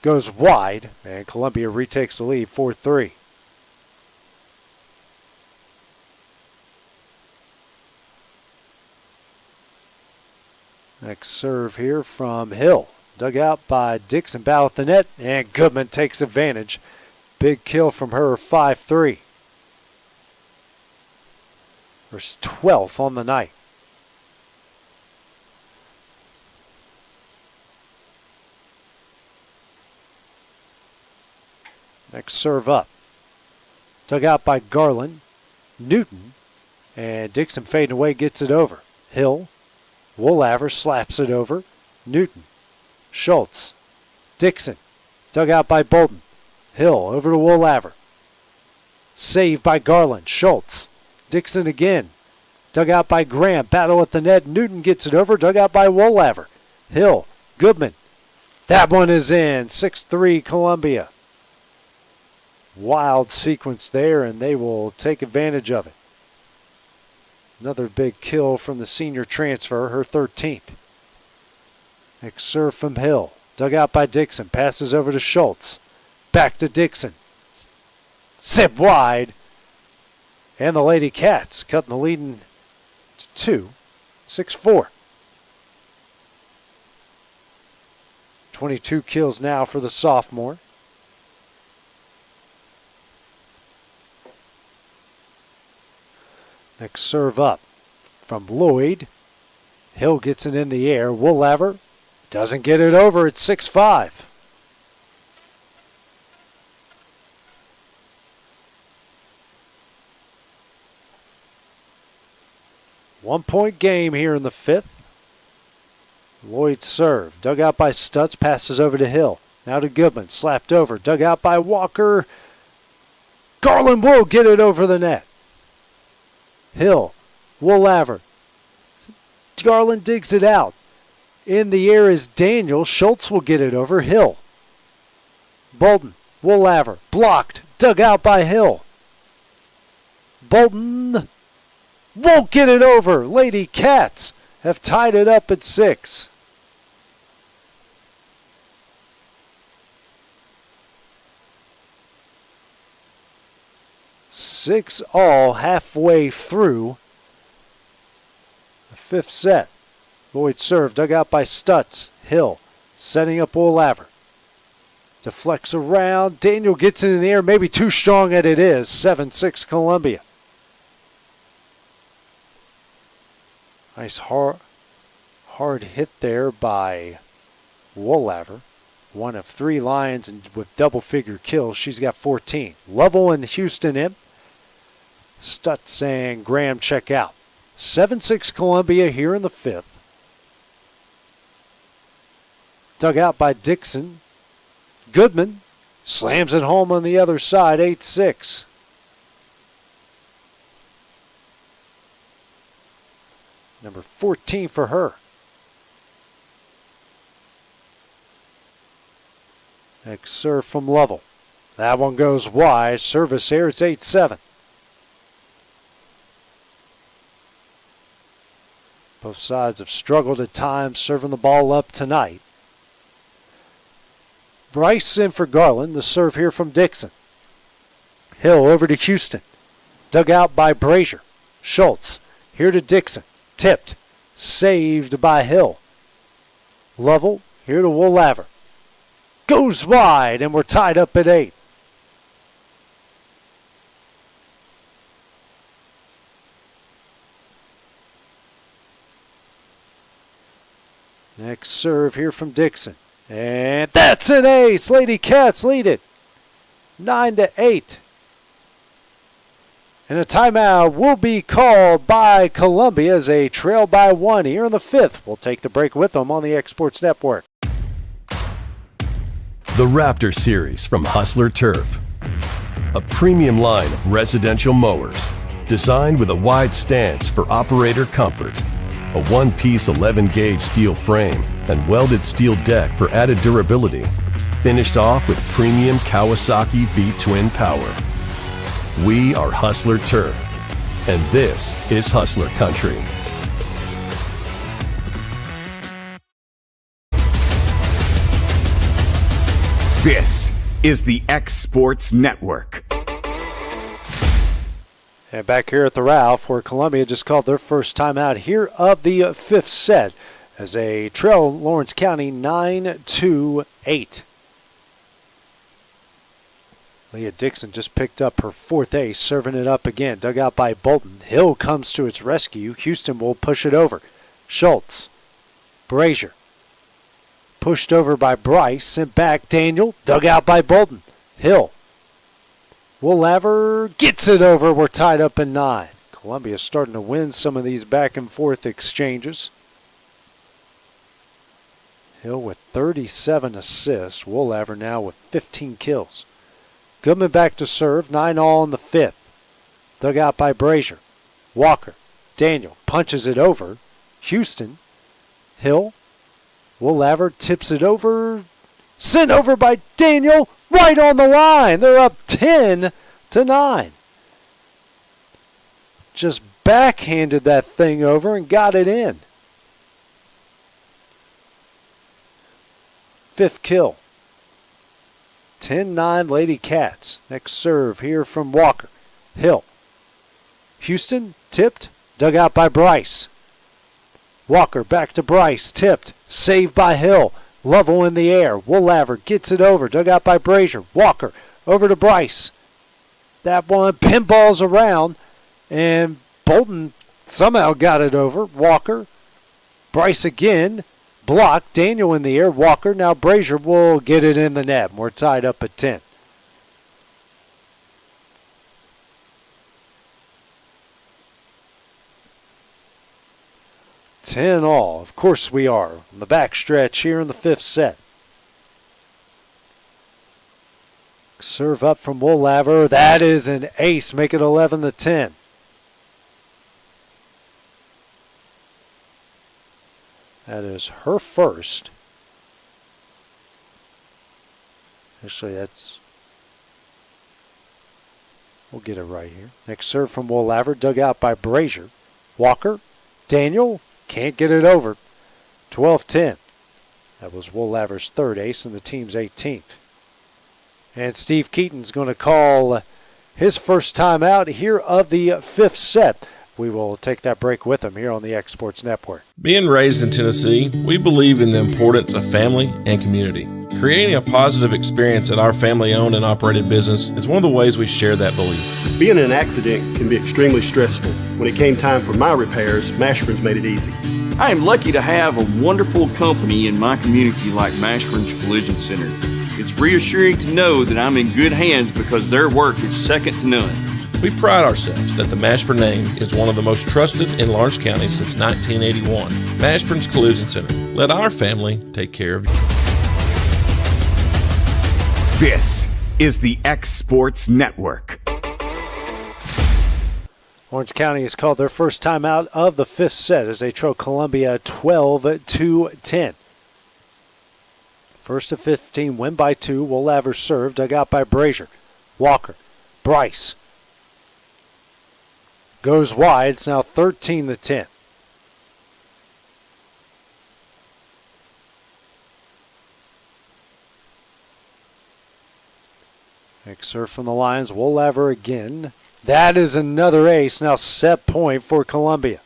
Goes wide, and Columbia retakes the lead, 4-3. Next serve here from Hill. Dug out by Dixon, battle at the net, and Goodman takes advantage. Big kill from her, 5-3. Her 12th on the night. Next serve up. Dug out by Garland. Newton. And Dixon fading away, gets it over. Hill. Woolaver slaps it over. Newton. Schultz. Dixon. Dug out by Bolton. Hill over to Woolaver. Saved by Garland. Schultz. Dixon again. Dug out by Graham. Battle at the net. Newton gets it over. Dug out by Woolaver. Hill. Goodman. That one is in. 6-3 Columbia. Wild sequence there, and they will take advantage of it. Another big kill from the senior transfer, her 13th. Next serve from Hill. Dug out by Dixon. Passes over to Schultz. Back to Dixon. Sip wide. And the Lady Cats cutting the lead to 2, 6-4. 22 kills now for the sophomore. Next serve up from Lloyd. Hill gets it in the air. Woolaver doesn't get it over. It's 6-5. One-point game here in the fifth. Lloyd serve. Dug out by Stutz. Passes over to Hill. Now to Goodman. Slapped over. Dug out by Walker. Garland will get it over the net. Hill. Woolaver. Garland digs it out. In the air is Daniel. Schultz will get it over. Hill. Bolton. Woolaver. Blocked. Dug out by Hill. Bolton won't get it over. Lady Cats have tied it up at 6. Six all halfway through the fifth set. Lloyd serve, dug out by Stutz. Hill setting up Woolaver. Deflects around. Daniel gets it in the air, maybe too strong at it is. 7-6 Columbia. Nice hard hit there by Woolaver. One of 3 Lions and with double-figure kills. She's got 14. Lovell and Houston in. Stutz and Graham check out. 7-6 Columbia here in the fifth. Dug out by Dixon. Goodman slams it home on the other side, 8-6. Number 14 for her. Next serve from Lovell. That one goes wide. Service here, it's 8-7. Both sides have struggled at times serving the ball up tonight. Bryce in for Garland. The serve here from Dixon. Hill over to Houston. Dug out by Brazier. Schultz here to Dixon. Tipped. Saved by Hill. Lovell here to Woolaver. Goes wide, and we're tied up at 8. Next serve here from Dixon. And that's an ace. Lady Cats lead it 9-8. And a timeout will be called by Columbia as they trail by 1 here in the fifth. We'll take the break with them on the Exports Network. The Raptor Series from Hustler Turf. A premium line of residential mowers designed with a wide stance for operator comfort. A one-piece 11-gauge steel frame and welded steel deck for added durability. Finished off with premium Kawasaki V-twin power. We are Hustler Turf, and this is Hustler Country. This is the X Sports Network. And back here at the Ralph, where Columbia just called their first timeout here of the fifth set as they trail Lawrence County 9-8. Leah Dixon just picked up her 4th ace, serving it up again. Dug out by Bolton. Hill comes to its rescue. Houston will push it over. Schultz. Brazier. Pushed over by Bryce. Sent back Daniel. Dug out by Bolton. Hill. Woolaver gets it over. We're tied up in 9. Columbia starting to win some of these back and forth exchanges. Hill with 37 assists. Woolaver now with 15 kills. Goodman back to serve. 9 all in the fifth. Dug out by Brazier. Walker. Daniel punches it over. Houston. Hill. Woolaver tips it over. Sent over by Daniel. Right on the line. They're up 10-9. Just backhanded that thing over and got it in. 5th kill. 10-9 Lady Cats. Next serve here from Walker. Hill. Houston, tipped, dug out by Bryce. Walker back to Bryce, tipped, saved by Hill. Lovell in the air. Woolaver gets it over, dug out by Brazier. Walker over to Bryce. That one pinballs around, and Bolton somehow got it over. Walker, Bryce again, blocked. Daniel in the air. Walker, now Brazier will get it in the net. We're tied up at 10. Ten all. Of course we are. On the back stretch here in the fifth set. Serve up from Woolaver. That is an ace. Make it 11-10. That is her first. Actually, we'll get it right here. Next serve from Woolaver. Dug out by Brazier. Walker. Daniel. Can't get it over. 12-10. That was Woolaver's third ace and the team's 18th. And Steve Keaton's going to call his first time out here of the fifth set. We will take that break with him here on the X Sports Network. Being raised in Tennessee, we believe in the importance of family and community. Creating a positive experience at our family-owned and operated business is one of the ways we share that belief. Being in an accident can be extremely stressful. When it came time for my repairs, Mashburn's made it easy. I am lucky to have a wonderful company in my community like Mashburn's Collision Center. It's reassuring to know that I'm in good hands because their work is second to none. We pride ourselves that the Mashburn name is one of the most trusted in Lawrence County since 1981. Mashburn's Collision Center. Let our family take care of you. This is the X Sports Network. Lawrence County has called their first time out of the fifth set as they trail Columbia 12-10. First to 15, win by 2. Woolaver serve, dug out by Brazier. Walker, Bryce. Goes wide. It's now 13-10. Next serve from the Lions. Woolaver again. That is another ace. Now set point for Columbia.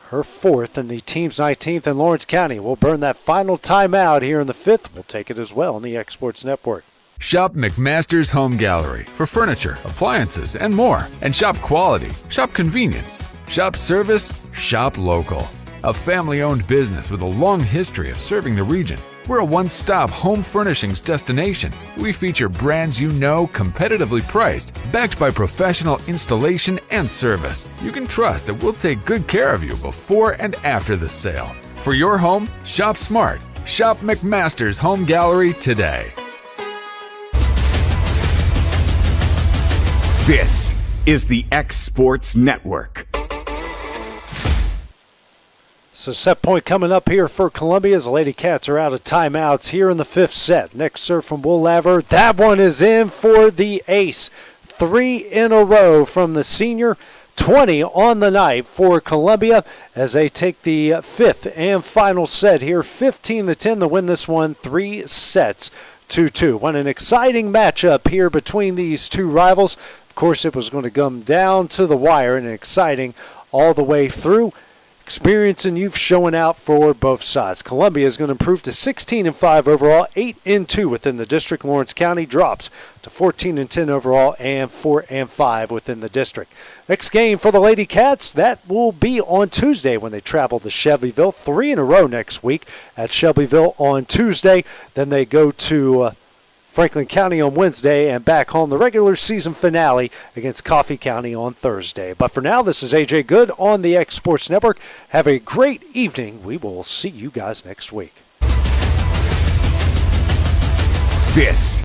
Her fourth and the team's 19th in Lawrence County. Will burn that final timeout here in the fifth. We'll take it as well on the X Sports Network. Shop McMaster's Home Gallery for furniture, appliances, and more. And shop quality, shop convenience, shop service, shop local. A family-owned business with a long history of serving the region. We're a one-stop home furnishings destination. We feature brands you know, competitively priced, backed by professional installation and service. You can trust that we'll take good care of you before and after the sale. For your home, shop smart. Shop McMaster's Home Gallery today. This is the X Sports Network. So set point coming up here for Columbia as the Lady Cats are out of timeouts here in the fifth set. Next serve from Woolaver. That one is in for the ace. 3 in a row from the senior. 20 on the night for Columbia as they take the fifth and final set here. 15-10 to win this one. 3 sets to 2. What an exciting matchup here between these two rivals. Of course, it was going to come down to the wire and exciting all the way through. Experience and youth showing out for both sides. Columbia is going to improve to 16-5 overall, 8-2 within the district. Lawrence County drops to 14-10 overall and 4-5 within the district. Next game for the Lady Cats, that will be on Tuesday when they travel to Shelbyville. 3 in a row next week at Shelbyville on Tuesday. Then they go to Franklin County on Wednesday, and back home the regular season finale against Coffee County on Thursday. But for now, this is AJ Good on the X Sports Network. Have a great evening. We will see you guys next week. This